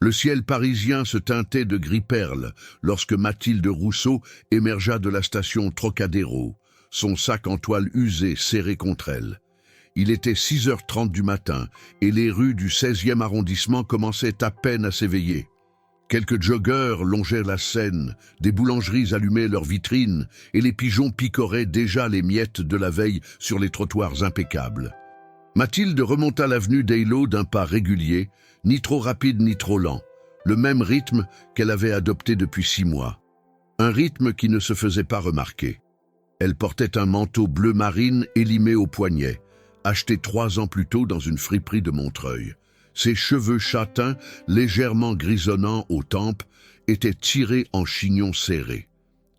Le ciel parisien se teintait de gris-perle lorsque Mathilde Rousseau émergea de la station Trocadéro, son sac en toile usée serré contre elle. Il était 6h30 du matin et les rues du 16e arrondissement commençaient à peine à s'éveiller. Quelques joggeurs longeaient la Seine, des boulangeries allumaient leurs vitrines et les pigeons picoraient déjà les miettes de la veille sur les trottoirs impeccables. Mathilde remonta l'avenue d'Eylau d'un pas régulier, ni trop rapide ni trop lent, le même rythme qu'elle avait adopté depuis 6 mois. Un rythme qui ne se faisait pas remarquer. Elle portait un manteau bleu marine élimé au poignet, acheté 3 ans plus tôt dans une friperie de Montreuil. Ses cheveux châtains, légèrement grisonnants aux tempes, étaient tirés en chignon serré.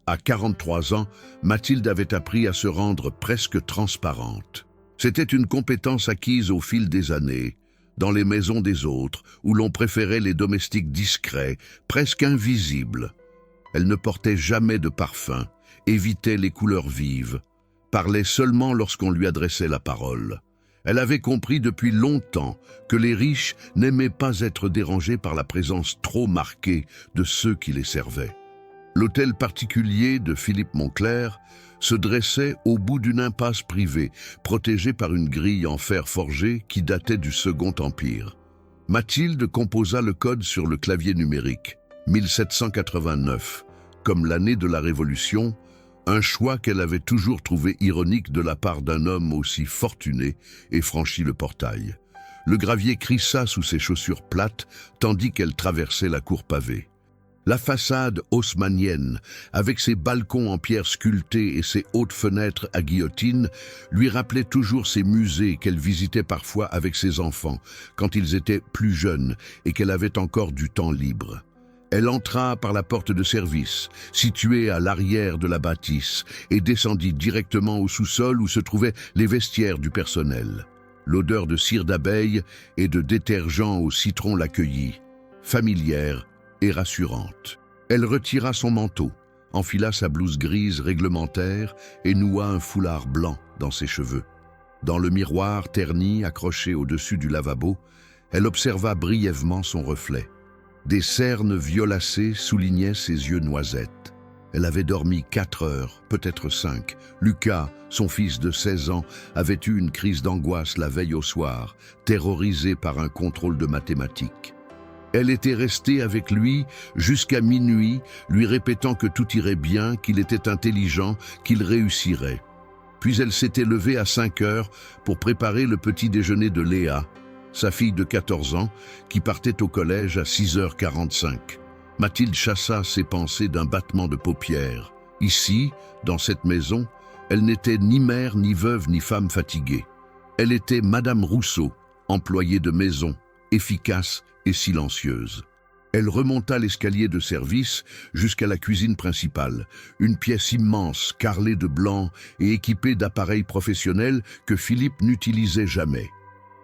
À 43 ans, Mathilde avait appris à se rendre presque transparente. C'était une compétence acquise au fil des années, dans les maisons des autres, où l'on préférait les domestiques discrets, presque invisibles. Elle ne portait jamais de parfum, évitait les couleurs vives, parlait seulement lorsqu'on lui adressait la parole. Elle avait compris depuis longtemps que les riches n'aimaient pas être dérangés par la présence trop marquée de ceux qui les servaient. L'hôtel particulier de Philippe Moncler se dressait au bout d'une impasse privée, protégée par une grille en fer forgé qui datait du Second Empire. Mathilde composa le code sur le clavier numérique, 1789, comme l'année de la Révolution, un choix qu'elle avait toujours trouvé ironique de la part d'un homme aussi fortuné, et franchit le portail. Le gravier crissa sous ses chaussures plates, tandis qu'elle traversait la cour pavée. La façade haussmannienne, avec ses balcons en pierre sculptée et ses hautes fenêtres à guillotine, lui rappelait toujours ces musées qu'elle visitait parfois avec ses enfants, quand ils étaient plus jeunes et qu'elle avait encore du temps libre. Elle entra par la porte de service, située à l'arrière de la bâtisse, et descendit directement au sous-sol où se trouvaient les vestiaires du personnel. L'odeur de cire d'abeille et de détergent au citron l'accueillit, familière et rassurante. Elle retira son manteau, enfila sa blouse grise réglementaire et noua un foulard blanc dans ses cheveux. Dans le miroir terni accroché au-dessus du lavabo, elle observa brièvement son reflet. Des cernes violacées soulignaient ses yeux noisettes. Elle avait dormi 4 heures, peut-être 5. Lucas, son fils de 16 ans, avait eu une crise d'angoisse la veille au soir, terrorisé par un contrôle de mathématiques. Elle était restée avec lui jusqu'à minuit, lui répétant que tout irait bien, qu'il était intelligent, qu'il réussirait. Puis elle s'était levée à 5 heures pour préparer le petit déjeuner de Léa, sa fille de 14 ans, qui partait au collège à 6h45. Mathilde chassa ses pensées d'un battement de paupières. Ici, dans cette maison, elle n'était ni mère, ni veuve, ni femme fatiguée. Elle était Madame Rousseau, employée de maison, efficace et silencieuse. Elle remonta l'escalier de service jusqu'à la cuisine principale, une pièce immense, carrelée de blanc et équipée d'appareils professionnels que Philippe n'utilisait jamais.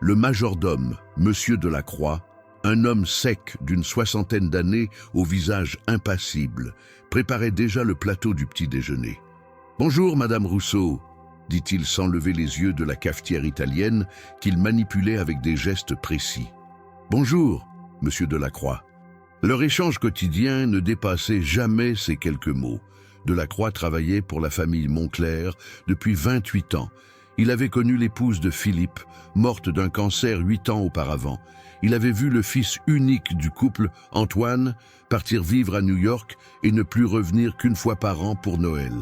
Le majordome, Monsieur Delacroix, un homme sec d'une 60aine d'années au visage impassible, préparait déjà le plateau du petit déjeuner. « Bonjour, Madame Rousseau », dit-il sans lever les yeux de la cafetière italienne qu'il manipulait avec des gestes précis. « Bonjour, Monsieur Delacroix ». Leur échange quotidien ne dépassait jamais ces quelques mots. Delacroix travaillait pour la famille Moncler depuis 28 ans. Il avait connu l'épouse de Philippe, morte d'un cancer 8 ans auparavant. Il avait vu le fils unique du couple, Antoine, partir vivre à New York et ne plus revenir qu'une fois par an pour Noël.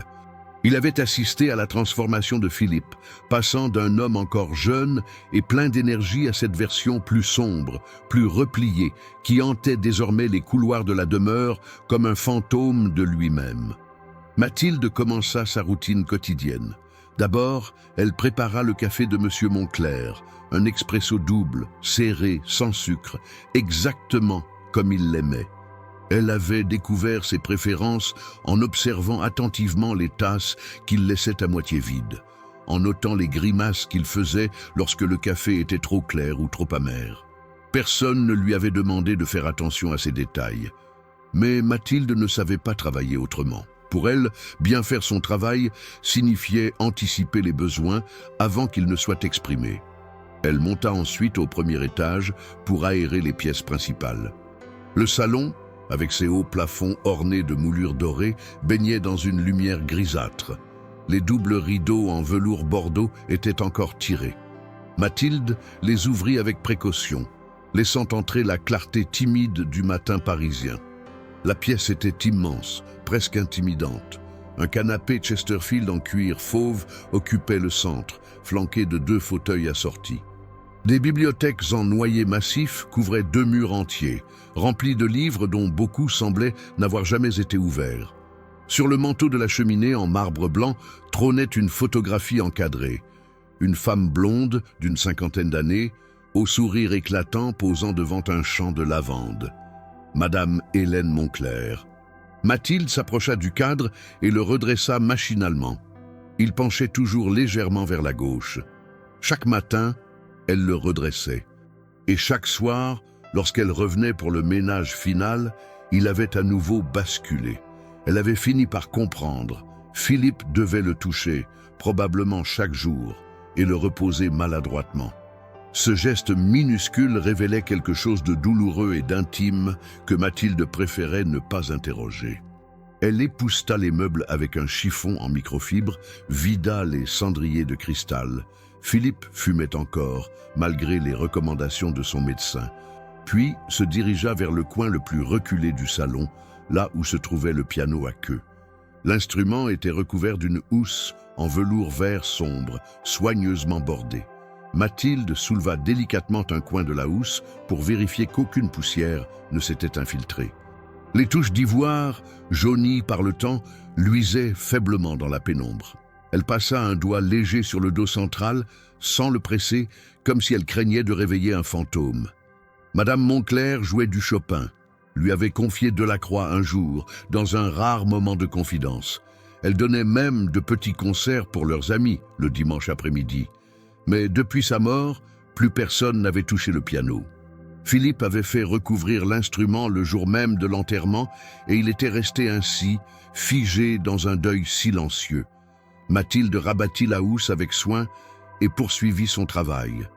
Il avait assisté à la transformation de Philippe, passant d'un homme encore jeune et plein d'énergie à cette version plus sombre, plus repliée, qui hantait désormais les couloirs de la demeure comme un fantôme de lui-même. Mathilde commença sa routine quotidienne. D'abord, elle prépara le café de Monsieur Moncler, un expresso double, serré, sans sucre, exactement comme il l'aimait. Elle avait découvert ses préférences en observant attentivement les tasses qu'il laissait à moitié vides, en notant les grimaces qu'il faisait lorsque le café était trop clair ou trop amer. Personne ne lui avait demandé de faire attention à ces détails. Mais Mathilde ne savait pas travailler autrement. Pour elle, bien faire son travail signifiait anticiper les besoins avant qu'ils ne soient exprimés. Elle monta ensuite au premier étage pour aérer les pièces principales. Le salon, avec ses hauts plafonds ornés de moulures dorées, baignait dans une lumière grisâtre. Les doubles rideaux en velours bordeaux étaient encore tirés. Mathilde les ouvrit avec précaution, laissant entrer la clarté timide du matin parisien. La pièce était immense, presque intimidante. Un canapé Chesterfield en cuir fauve occupait le centre, flanqué de 2 fauteuils assortis. Des bibliothèques en noyer massif couvraient 2 murs entiers, remplis de livres dont beaucoup semblaient n'avoir jamais été ouverts. Sur le manteau de la cheminée en marbre blanc trônait une photographie encadrée. Une femme blonde d'une 50aine d'années, au sourire éclatant, posant devant un champ de lavande. Madame Hélène Moncler. Mathilde s'approcha du cadre et le redressa machinalement. Il penchait toujours légèrement vers la gauche. Chaque matin, elle le redressait. Et chaque soir, lorsqu'elle revenait pour le ménage final, il avait à nouveau basculé. Elle avait fini par comprendre. Philippe devait le toucher, probablement chaque jour, et le reposer maladroitement. Ce geste minuscule révélait quelque chose de douloureux et d'intime que Mathilde préférait ne pas interroger. Elle épousseta les meubles avec un chiffon en microfibre, vida les cendriers de cristal. Philippe fumait encore, malgré les recommandations de son médecin, puis se dirigea vers le coin le plus reculé du salon, là où se trouvait le piano à queue. L'instrument était recouvert d'une housse en velours vert sombre, soigneusement bordée. Mathilde souleva délicatement un coin de la housse pour vérifier qu'aucune poussière ne s'était infiltrée. Les touches d'ivoire, jaunies par le temps, luisaient faiblement dans la pénombre. Elle passa un doigt léger sur le dos central, sans le presser, comme si elle craignait de réveiller un fantôme. Madame Moncler jouait du Chopin, lui avait confié Delacroix un jour, dans un rare moment de confidence. Elle donnait même de petits concerts pour leurs amis, le dimanche après-midi. Mais depuis sa mort, plus personne n'avait touché le piano. Philippe avait fait recouvrir l'instrument le jour même de l'enterrement et il était resté ainsi, figé dans un deuil silencieux. Mathilde rabattit la housse avec soin et poursuivit son travail.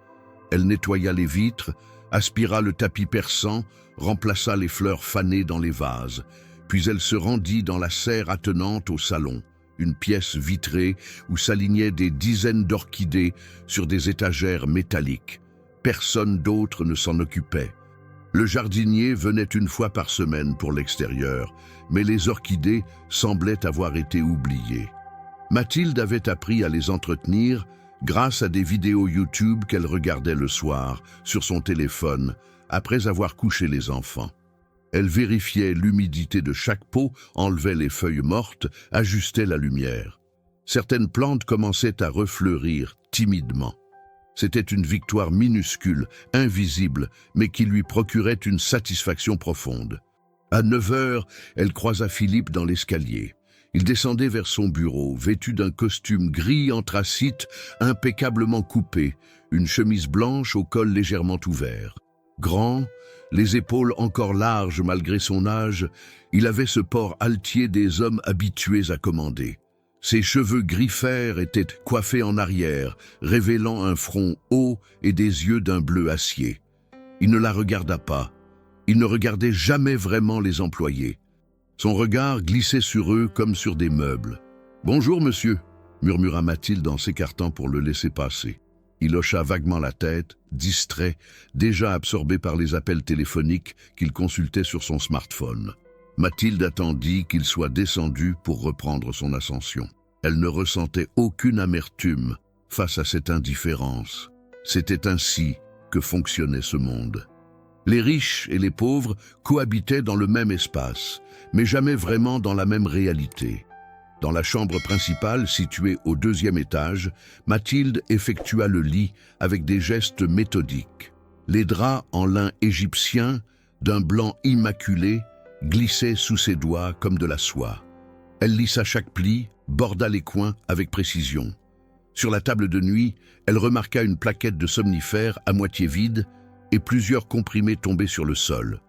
Elle nettoya les vitres, aspira le tapis persan, remplaça les fleurs fanées dans les vases, puis elle se rendit dans la serre attenante au salon, une pièce vitrée où s'alignaient des dizaines d'orchidées sur des étagères métalliques. Personne d'autre ne s'en occupait. Le jardinier venait une fois par semaine pour l'extérieur, mais les orchidées semblaient avoir été oubliées. Mathilde avait appris à les entretenir grâce à des vidéos YouTube qu'elle regardait le soir sur son téléphone après avoir couché les enfants. Elle vérifiait l'humidité de chaque pot, enlevait les feuilles mortes, ajustait la lumière. Certaines plantes commençaient à refleurir timidement. C'était une victoire minuscule, invisible, mais qui lui procurait une satisfaction profonde. À 9 heures, elle croisa Philippe dans l'escalier. Il descendait vers son bureau, vêtu d'un costume gris anthracite, impeccablement coupé, une chemise blanche au col légèrement ouvert. Grand, les épaules encore larges malgré son âge, il avait ce port altier des hommes habitués à commander. Ses cheveux gris-fer étaient coiffés en arrière, révélant un front haut et des yeux d'un bleu acier. Il ne la regarda pas. Il ne regardait jamais vraiment les employés. Son regard glissait sur eux comme sur des meubles. « Bonjour, monsieur », murmura Mathilde en s'écartant pour le laisser passer. Il hocha vaguement la tête, distrait, déjà absorbé par les appels téléphoniques qu'il consultait sur son smartphone. Mathilde attendit qu'il soit descendu pour reprendre son ascension. Elle ne ressentait aucune amertume face à cette indifférence. C'était ainsi que fonctionnait ce monde. Les riches et les pauvres cohabitaient dans le même espace, mais jamais vraiment dans la même réalité. Dans la chambre principale, située au 2e étage, Mathilde effectua le lit avec des gestes méthodiques. Les draps en lin égyptien, d'un blanc immaculé, glissaient sous ses doigts comme de la soie. Elle lissa chaque pli, borda les coins avec précision. Sur la table de nuit, elle remarqua une plaquette de somnifères à moitié vide et plusieurs comprimés tombés sur le sol.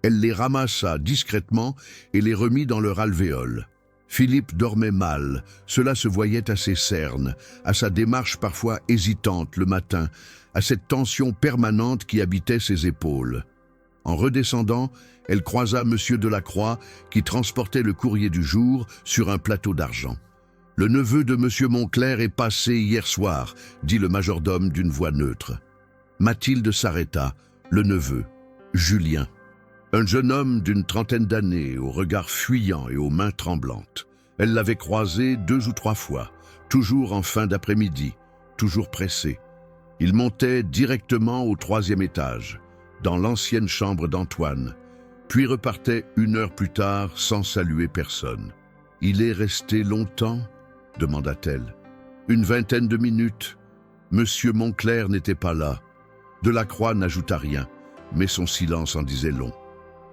Elle les ramassa discrètement et les remit dans leur alvéole. Philippe dormait mal, cela se voyait à ses cernes, à sa démarche parfois hésitante le matin, à cette tension permanente qui habitait ses épaules. En redescendant, elle croisa Monsieur Delacroix qui transportait le courrier du jour sur un plateau d'argent. « Le neveu de Monsieur Montclair est passé hier soir », dit le majordome d'une voix neutre. Mathilde s'arrêta. Le neveu, Julien. Un jeune homme d'une trentaine d'années, au regard fuyant et aux mains tremblantes. Elle l'avait croisé 2 ou 3 fois, toujours en fin d'après-midi, toujours pressé. Il montait directement au 3e étage, dans l'ancienne chambre d'Antoine, puis repartait 1 heure plus tard sans saluer personne. « Il est resté longtemps ?» demanda-t-elle. « 20 de minutes. Monsieur Montclair n'était pas là. » Delacroix n'ajouta rien, mais son silence en disait long.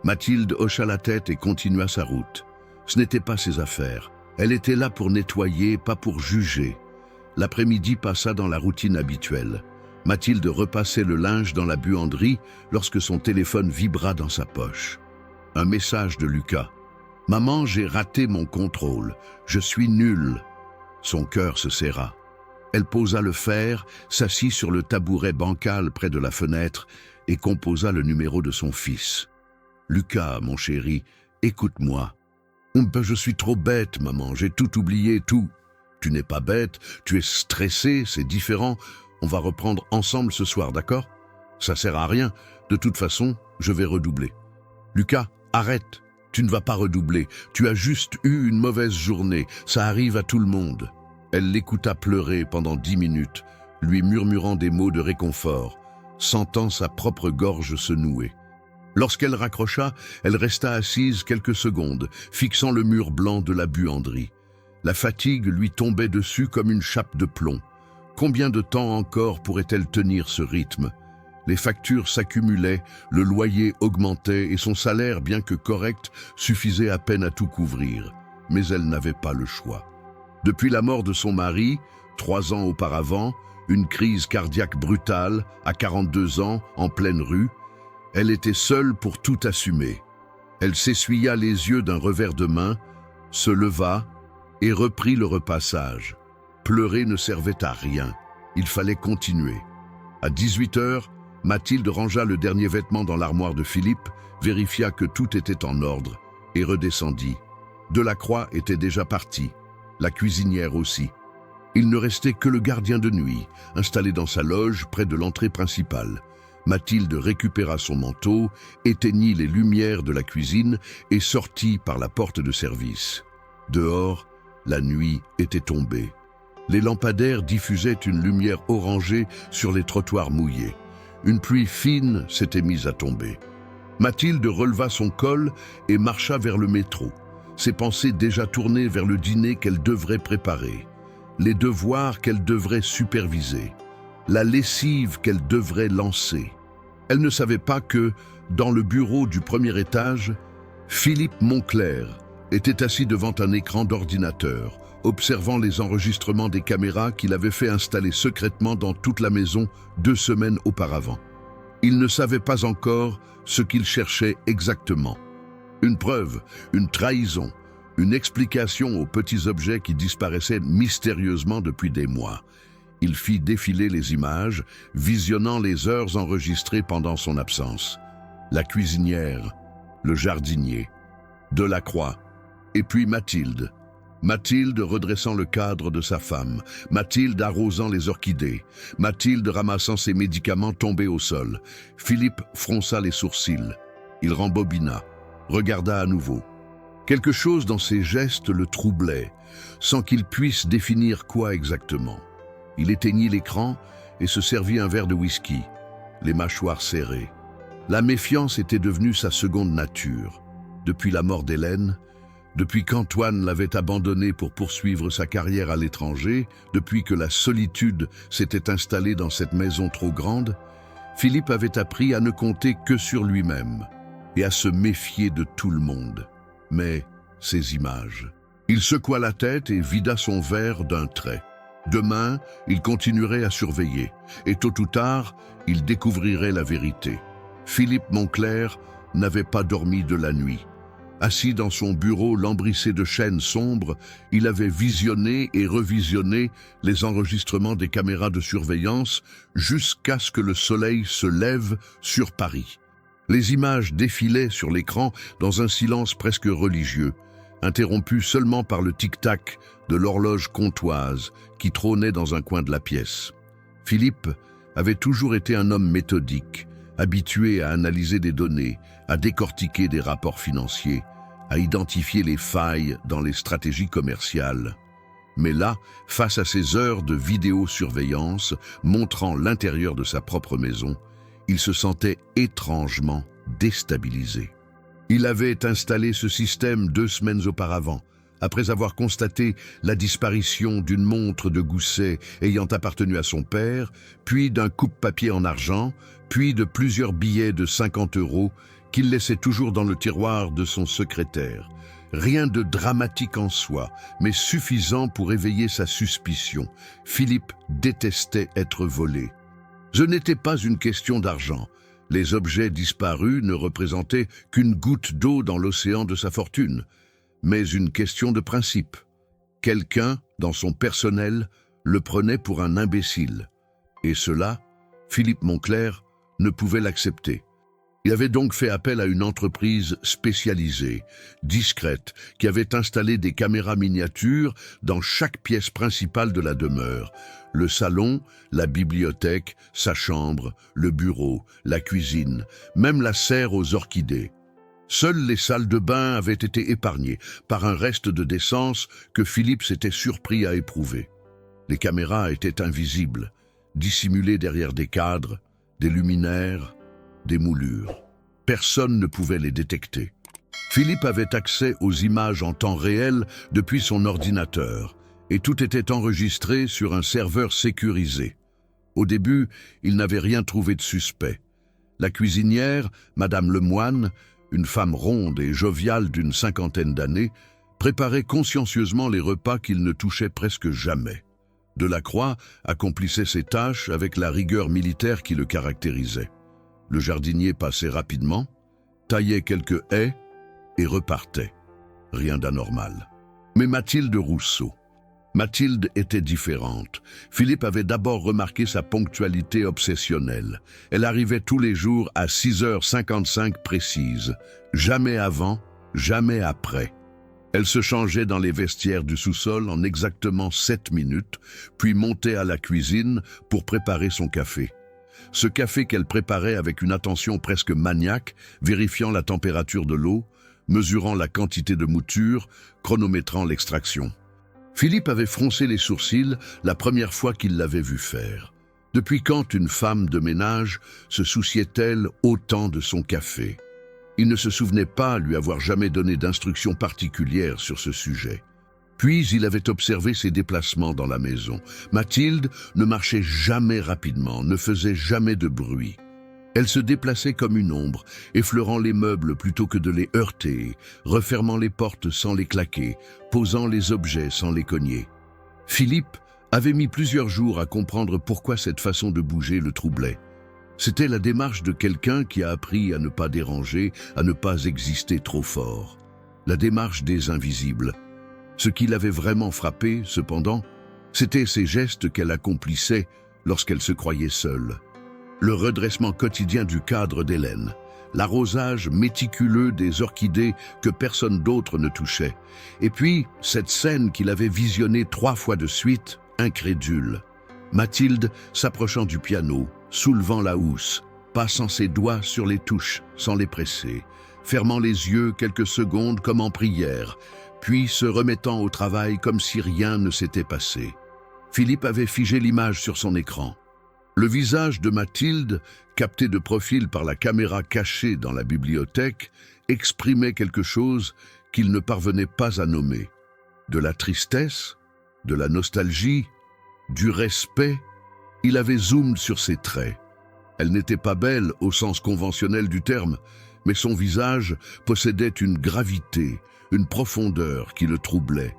Mathilde hocha la tête et continua sa route. Ce n'était pas ses affaires. Elle était là pour nettoyer, pas pour juger. L'après-midi passa dans la routine habituelle. Mathilde repassait le linge dans la buanderie lorsque son téléphone vibra dans sa poche. Un message de Lucas. « Maman, j'ai raté mon contrôle. Je suis nulle. » Son cœur se serra. Elle posa le fer, s'assit sur le tabouret bancal près de la fenêtre et composa le numéro de son fils. « Lucas, mon chéri, écoute-moi. »« Je suis trop bête, maman, j'ai tout oublié, tout. »« Tu n'es pas bête, tu es stressée, c'est différent. On va reprendre ensemble ce soir, d'accord ? Ça sert à rien. De toute façon, je vais redoubler. »« Lucas, arrête. Tu ne vas pas redoubler. Tu as juste eu une mauvaise journée. Ça arrive à tout le monde. » Elle l'écouta pleurer pendant 10 minutes, lui murmurant des mots de réconfort, sentant sa propre gorge se nouer. Lorsqu'elle raccrocha, elle resta assise quelques secondes, fixant le mur blanc de la buanderie. La fatigue lui tombait dessus comme une chape de plomb. Combien de temps encore pourrait-elle tenir ce rythme ? Les factures s'accumulaient, le loyer augmentait et son salaire, bien que correct, suffisait à peine à tout couvrir. Mais elle n'avait pas le choix. Depuis la mort de son mari, 3 ans auparavant, une crise cardiaque brutale, à 42 ans, en pleine rue, elle était seule pour tout assumer. Elle s'essuya les yeux d'un revers de main, se leva et reprit le repassage. Pleurer ne servait à rien, il fallait continuer. À 18 heures, Mathilde rangea le dernier vêtement dans l'armoire de Philippe, vérifia que tout était en ordre et redescendit. Delacroix était déjà parti, la cuisinière aussi. Il ne restait que le gardien de nuit, installé dans sa loge près de l'entrée principale. Mathilde récupéra son manteau, éteignit les lumières de la cuisine et sortit par la porte de service. Dehors, la nuit était tombée. Les lampadaires diffusaient une lumière orangée sur les trottoirs mouillés. Une pluie fine s'était mise à tomber. Mathilde releva son col et marcha vers le métro, ses pensées déjà tournées vers le dîner qu'elle devrait préparer, les devoirs qu'elle devrait superviser, la lessive qu'elle devrait lancer. Elle ne savait pas que, dans le bureau du 1er étage, Philippe Montclair était assis devant un écran d'ordinateur, observant les enregistrements des caméras qu'il avait fait installer secrètement dans toute la maison 2 semaines auparavant. Il ne savait pas encore ce qu'il cherchait exactement. Une preuve, une trahison, une explication aux petits objets qui disparaissaient mystérieusement depuis des mois. Il fit défiler les images, visionnant les heures enregistrées pendant son absence. La cuisinière, le jardinier, Delacroix, et puis Mathilde. Mathilde redressant le cadre de sa femme, Mathilde arrosant les orchidées, Mathilde ramassant ses médicaments tombés au sol. Philippe fronça les sourcils. Il rembobina, regarda à nouveau. Quelque chose dans ses gestes le troublait, sans qu'il puisse définir quoi exactement. Il éteignit l'écran et se servit un verre de whisky, les mâchoires serrées. La méfiance était devenue sa seconde nature. Depuis la mort d'Hélène, depuis qu'Antoine l'avait abandonné pour poursuivre sa carrière à l'étranger, depuis que la solitude s'était installée dans cette maison trop grande, Philippe avait appris à ne compter que sur lui-même et à se méfier de tout le monde. Mais ces images... Il secoua la tête et vida son verre d'un trait. Demain, il continuerait à surveiller, et tôt ou tard, il découvrirait la vérité. Philippe Montclair n'avait pas dormi de la nuit. Assis dans son bureau lambrissé de chaînes sombres, il avait visionné et revisionné les enregistrements des caméras de surveillance jusqu'à ce que le soleil se lève sur Paris. Les images défilaient sur l'écran dans un silence presque religieux, interrompu seulement par le tic-tac de l'horloge comtoise qui trônait dans un coin de la pièce. Philippe avait toujours été un homme méthodique, habitué à analyser des données, à décortiquer des rapports financiers, à identifier les failles dans les stratégies commerciales. Mais là, face à ces heures de vidéosurveillance montrant l'intérieur de sa propre maison, il se sentait étrangement déstabilisé. Il avait installé ce système 2 semaines auparavant, après avoir constaté la disparition d'une montre de gousset ayant appartenu à son père, puis d'un coupe-papier en argent, puis de plusieurs billets de 50 € qu'il laissait toujours dans le tiroir de son secrétaire. Rien de dramatique en soi, mais suffisant pour éveiller sa suspicion. Philippe détestait être volé. Ce n'était pas une question d'argent. Les objets disparus ne représentaient qu'une goutte d'eau dans l'océan de sa fortune, mais une question de principe. Quelqu'un, dans son personnel, le prenait pour un imbécile. Et cela, Philippe Moncler ne pouvait l'accepter. Il avait donc fait appel à une entreprise spécialisée, discrète, qui avait installé des caméras miniatures dans chaque pièce principale de la demeure. Le salon, la bibliothèque, sa chambre, le bureau, la cuisine, même la serre aux orchidées. Seules les salles de bain avaient été épargnées par un reste de décence que Philippe s'était surpris à éprouver. Les caméras étaient invisibles, dissimulées derrière des cadres, des luminaires, des moulures. Personne ne pouvait les détecter. Philippe avait accès aux images en temps réel depuis son ordinateur, et tout était enregistré sur un serveur sécurisé. Au début, il n'avait rien trouvé de suspect. La cuisinière, Madame Lemoine, une femme ronde et joviale d'une 50aine d'années, préparait consciencieusement les repas qu'il ne touchait presque jamais. Delacroix accomplissait ses tâches avec la rigueur militaire qui le caractérisait. Le jardinier passait rapidement, taillait quelques haies et repartait. Rien d'anormal. Mais Mathilde Rousseau. Mathilde était différente. Philippe avait d'abord remarqué sa ponctualité obsessionnelle. Elle arrivait tous les jours à 6h55 précises. Jamais avant, jamais après. Elle se changeait dans les vestiaires du sous-sol en exactement 7 minutes, puis montait à la cuisine pour préparer son café. Ce café qu'elle préparait avec une attention presque maniaque, vérifiant la température de l'eau, mesurant la quantité de mouture, chronométrant l'extraction. Philippe avait froncé les sourcils la première fois qu'il l'avait vue faire. Depuis quand une femme de ménage se souciait-elle autant de son café? Il ne se souvenait pas lui avoir jamais donné d'instructions particulières sur ce sujet. Puis il avait observé ses déplacements dans la maison. Mathilde ne marchait jamais rapidement, ne faisait jamais de bruit. Elle se déplaçait comme une ombre, effleurant les meubles plutôt que de les heurter, refermant les portes sans les claquer, posant les objets sans les cogner. Philippe avait mis plusieurs jours à comprendre pourquoi cette façon de bouger le troublait. C'était la démarche de quelqu'un qui a appris à ne pas déranger, à ne pas exister trop fort. La démarche des invisibles. Ce qui l'avait vraiment frappé, cependant, c'était ces gestes qu'elle accomplissait lorsqu'elle se croyait seule. Le redressement quotidien du cadre d'Hélène, l'arrosage méticuleux des orchidées que personne d'autre ne touchait, et puis cette scène qu'il avait visionnée 3 fois de suite, incrédule. Mathilde s'approchant du piano, soulevant la housse, passant ses doigts sur les touches sans les presser, fermant les yeux quelques secondes comme en prière, puis se remettant au travail comme si rien ne s'était passé. Philippe avait figé l'image sur son écran. Le visage de Mathilde, capté de profil par la caméra cachée dans la bibliothèque, exprimait quelque chose qu'il ne parvenait pas à nommer. De la tristesse, de la nostalgie, du respect. Il avait zoom sur ses traits. Elle n'était pas belle au sens conventionnel du terme, mais son visage possédait une gravité, une profondeur qui le troublait.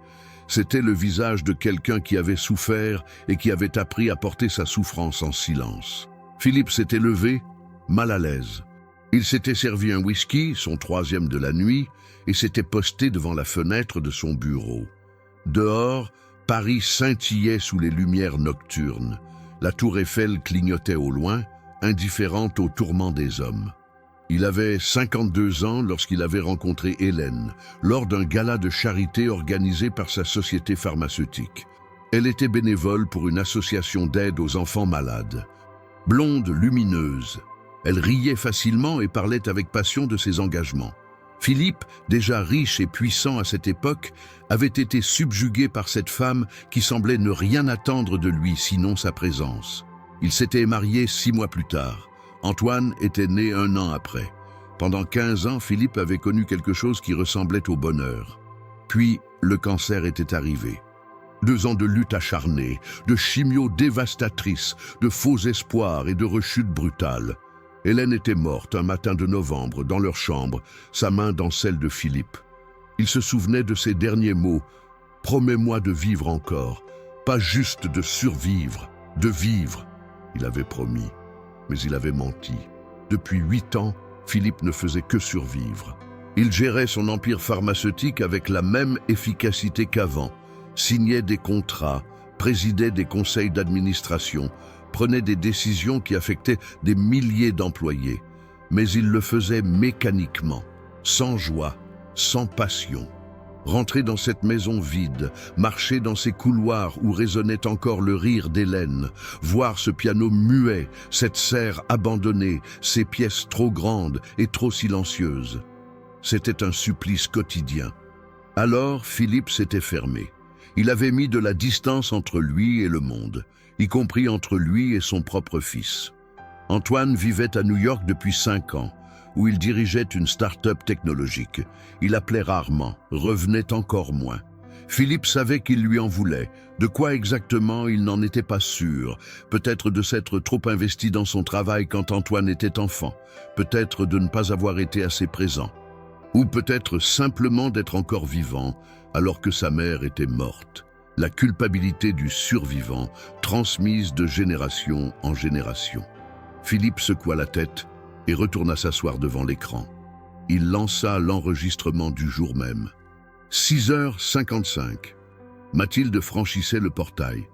C'était le visage de quelqu'un qui avait souffert et qui avait appris à porter sa souffrance en silence. Philippe s'était levé, mal à l'aise. Il s'était servi un whisky, son 3e de la nuit, et s'était posté devant la fenêtre de son bureau. Dehors, Paris scintillait sous les lumières nocturnes. La tour Eiffel clignotait au loin, indifférente aux tourments des hommes. Il avait 52 ans lorsqu'il avait rencontré Hélène, lors d'un gala de charité organisé par sa société pharmaceutique. Elle était bénévole pour une association d'aide aux enfants malades. Blonde, lumineuse, elle riait facilement et parlait avec passion de ses engagements. Philippe, déjà riche et puissant à cette époque, avait été subjugué par cette femme qui semblait ne rien attendre de lui sinon sa présence. Ils s'étaient mariés 6 mois plus tard. Antoine était né 1 an après. Pendant 15 ans, Philippe avait connu quelque chose qui ressemblait au bonheur. Puis, le cancer était arrivé. 2 ans de lutte acharnée, de chimio dévastatrice, de faux espoirs et de rechutes brutales. Hélène était morte un matin de novembre, dans leur chambre, sa main dans celle de Philippe. Il se souvenait de ses derniers mots. « Promets-moi de vivre encore, pas juste de survivre, de vivre. » Il avait promis, mais il avait menti. Depuis 8 ans, Philippe ne faisait que survivre. Il gérait son empire pharmaceutique avec la même efficacité qu'avant, signait des contrats, présidait des conseils d'administration, prenait des décisions qui affectaient des milliers d'employés. Mais il le faisait mécaniquement, sans joie, sans passion. Rentrer dans cette maison vide, marcher dans ces couloirs où résonnait encore le rire d'Hélène, voir ce piano muet, cette serre abandonnée, ces pièces trop grandes et trop silencieuses. C'était un supplice quotidien. Alors, Philippe s'était fermé. Il avait mis de la distance entre lui et le monde, y compris entre lui et son propre fils. Antoine vivait à New York depuis 5 ans, où il dirigeait une start-up technologique. Il appelait rarement, revenait encore moins. Philippe savait qu'il lui en voulait. De quoi exactement, il n'en était pas sûr. Peut-être de s'être trop investi dans son travail quand Antoine était enfant. Peut-être de ne pas avoir été assez présent. Ou peut-être simplement d'être encore vivant, alors que sa mère était morte. La culpabilité du survivant, transmise de génération en génération. Philippe secoua la tête et retourna s'asseoir devant l'écran. Il lança l'enregistrement du jour même. 6h55. Mathilde franchissait le portail.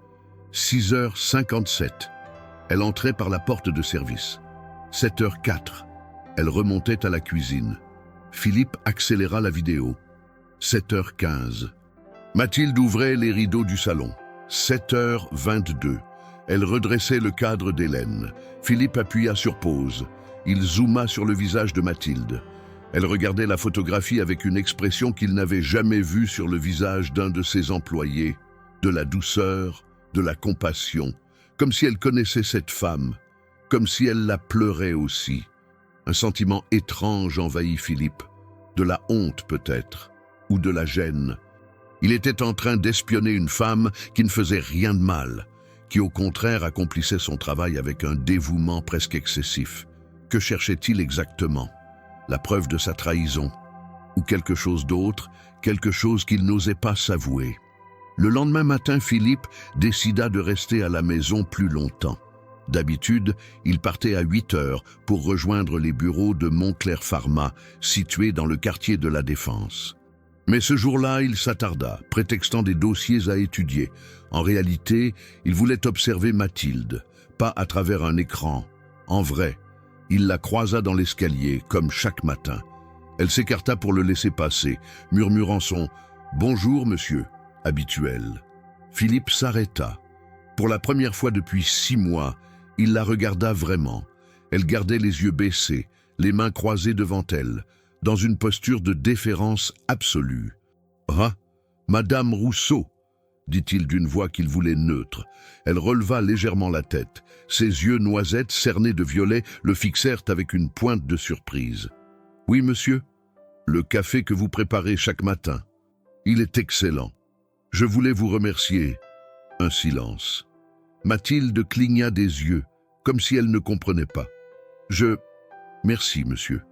6h57. Elle entrait par la porte de service. 7h04. Elle remontait à la cuisine. Philippe accéléra la vidéo. 7h15. Mathilde ouvrait les rideaux du salon. 7h22. Elle redressait le cadre d'Hélène. Philippe appuya sur pause. Il zooma sur le visage de Mathilde. Elle regardait la photographie avec une expression qu'il n'avait jamais vue sur le visage d'un de ses employés. De la douceur, de la compassion, comme si elle connaissait cette femme, comme si elle la pleurait aussi. Un sentiment étrange envahit Philippe, de la honte peut-être, ou de la gêne. Il était en train d'espionner une femme qui ne faisait rien de mal, qui au contraire accomplissait son travail avec un dévouement presque excessif. Que cherchait-il exactement? La preuve de sa trahison? Ou quelque chose d'autre, quelque chose qu'il n'osait pas s'avouer? Le lendemain matin, Philippe décida de rester à la maison plus longtemps. D'habitude, il partait à 8h pour rejoindre les bureaux de Montclair Pharma, situés dans le quartier de la Défense. Mais ce jour-là, il s'attarda, prétextant des dossiers à étudier. En réalité, il voulait observer Mathilde, pas à travers un écran, en vrai. Il la croisa dans l'escalier, comme chaque matin. Elle s'écarta pour le laisser passer, murmurant son « Bonjour, monsieur » habituel. Philippe s'arrêta. Pour la première fois depuis 6 mois, il la regarda vraiment. Elle gardait les yeux baissés, les mains croisées devant elle, dans une posture de déférence absolue. « Ah, Madame Rousseau !» dit-il d'une voix qu'il voulait neutre. Elle releva légèrement la tête. Ses yeux noisettes, cernés de violet, le fixèrent avec une pointe de surprise. « Oui, monsieur, le café que vous préparez chaque matin. Il est excellent. Je voulais vous remercier. » Un silence. Mathilde cligna des yeux, comme si elle ne comprenait pas. « Merci, monsieur.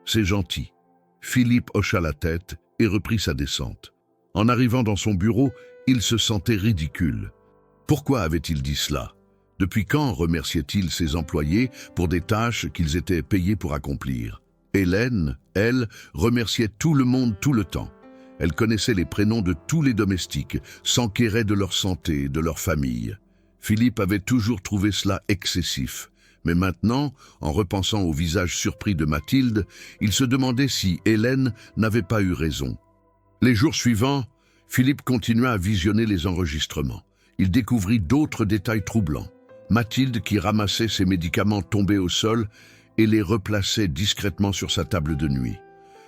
C'est gentil. » Philippe hocha la tête et reprit sa descente. En arrivant dans son bureau, il se sentait ridicule. Pourquoi avait-il dit cela? Depuis quand remerciait-il ses employés pour des tâches qu'ils étaient payés pour accomplir? Hélène, elle, remerciait tout le monde tout le temps. Elle connaissait les prénoms de tous les domestiques, s'enquérait de leur santé, de leur famille. Philippe avait toujours trouvé cela excessif, Mais maintenant, en repensant au visage surpris de Mathilde, il se demandait si Hélène n'avait pas eu raison. Les jours suivants, Philippe continua à visionner les enregistrements. Il découvrit d'autres détails troublants. Mathilde qui ramassait ses médicaments tombés au sol et les replaçait discrètement sur sa table de nuit.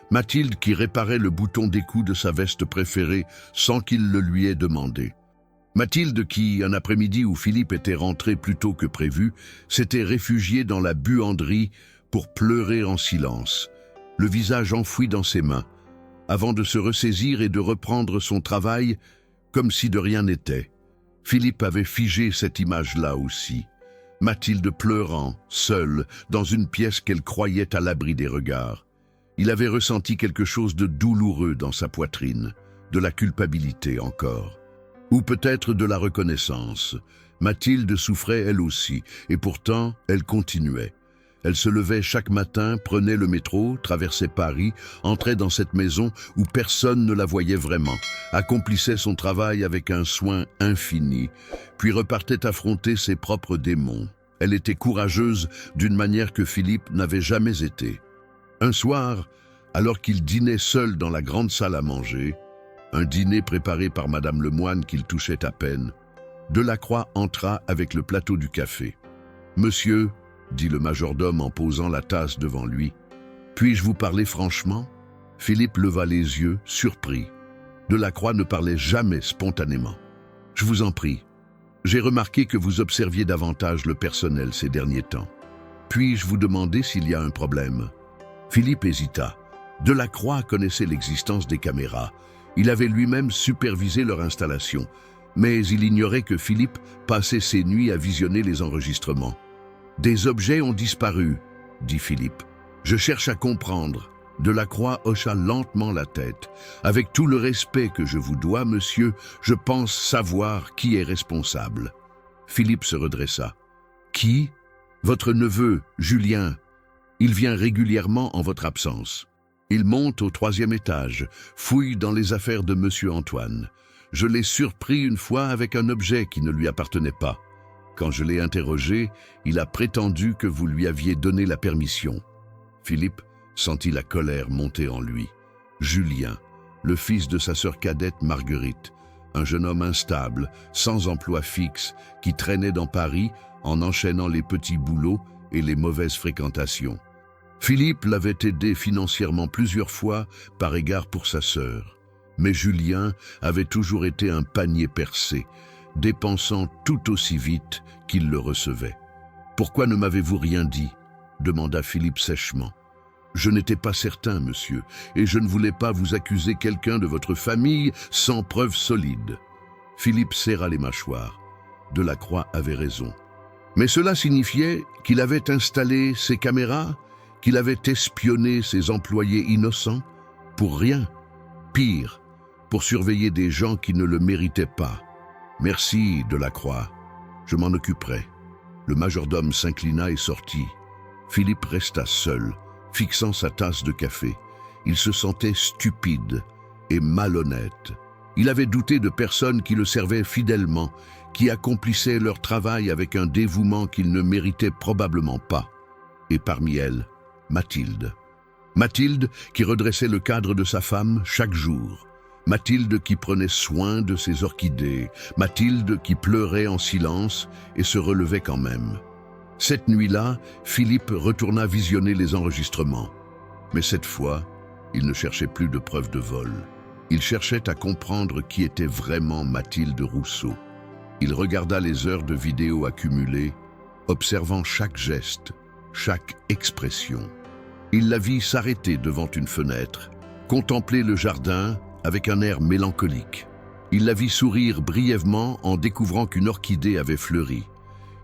Mathilde qui réparait le bouton d'écou de sa veste préférée sans qu'il le lui ait demandé. Mathilde qui, un après-midi où Philippe était rentré plus tôt que prévu, s'était réfugiée dans la buanderie pour pleurer en silence, le visage enfoui dans ses mains, avant de se ressaisir et de reprendre son travail comme si de rien n'était. Philippe avait figé cette image-là aussi. Mathilde pleurant, seule, dans une pièce qu'elle croyait à l'abri des regards. Il avait ressenti quelque chose de douloureux dans sa poitrine, de la culpabilité encore. Ou peut-être de la reconnaissance. Mathilde souffrait elle aussi, et pourtant elle continuait. Elle se levait chaque matin, prenait le métro, traversait Paris, entrait dans cette maison où personne ne la voyait vraiment, accomplissait son travail avec un soin infini, puis repartait affronter ses propres démons. Elle était courageuse d'une manière que Philippe n'avait jamais été. Un soir, alors qu'il dînait seul dans la grande salle à manger, un dîner préparé par Madame Lemoine qu'il touchait à peine, Delacroix entra avec le plateau du café. « Monsieur, » dit le majordome en posant la tasse devant lui, « puis-je vous parler franchement ?» Philippe leva les yeux, surpris. Delacroix ne parlait jamais spontanément. « Je vous en prie. J'ai remarqué que vous observiez davantage le personnel ces derniers temps. Puis-je vous demander s'il y a un problème ?» Philippe hésita. Delacroix connaissait l'existence des caméras. Il avait lui-même supervisé leur installation, mais il ignorait que Philippe passait ses nuits à visionner les enregistrements. « Des objets ont disparu, » dit Philippe. « Je cherche à comprendre. » Delacroix hocha lentement la tête. « Avec tout le respect que je vous dois, monsieur, je pense savoir qui est responsable. » Philippe se redressa. « Qui ? Votre neveu, Julien. Il vient régulièrement en votre absence. Il monte au 3e étage, fouille dans les affaires de monsieur Antoine. Je l'ai surpris une fois avec un objet qui ne lui appartenait pas. Quand je l'ai interrogé, il a prétendu que vous lui aviez donné la permission. » Philippe sentit la colère monter en lui. Julien, le fils de sa sœur cadette Marguerite, un jeune homme instable, sans emploi fixe, qui traînait dans Paris en enchaînant les petits boulots et les mauvaises fréquentations. Philippe l'avait aidé financièrement plusieurs fois par égard pour sa sœur. Mais Julien avait toujours été un panier percé, dépensant tout aussi vite qu'il le recevait. « Pourquoi ne m'avez-vous rien dit ?» demanda Philippe sèchement. « Je n'étais pas certain, monsieur, et je ne voulais pas vous accuser quelqu'un de votre famille sans preuve solide. » Philippe serra les mâchoires. Delacroix avait raison. Mais cela signifiait qu'il avait installé ses caméras, qu'il avait espionné ses employés innocents, pour rien. Pire, pour surveiller des gens qui ne le méritaient pas. « Merci, Delacroix. Je m'en occuperai. » Le majordome s'inclina et sortit. Philippe resta seul, fixant sa tasse de café. Il se sentait stupide et malhonnête. Il avait douté de personnes qui le servaient fidèlement, qui accomplissaient leur travail avec un dévouement qu'ils ne méritaient probablement pas. Et parmi elles, Mathilde. Mathilde qui redressait le cadre de sa femme chaque jour. Mathilde qui prenait soin de ses orchidées. Mathilde qui pleurait en silence et se relevait quand même. Cette nuit-là, Philippe retourna visionner les enregistrements. Mais cette fois, il ne cherchait plus de preuves de vol. Il cherchait à comprendre qui était vraiment Mathilde Rousseau. Il regarda les heures de vidéo accumulées, observant chaque geste, chaque expression. Il la vit s'arrêter devant une fenêtre, contempler le jardin avec un air mélancolique. Il la vit sourire brièvement en découvrant qu'une orchidée avait fleuri.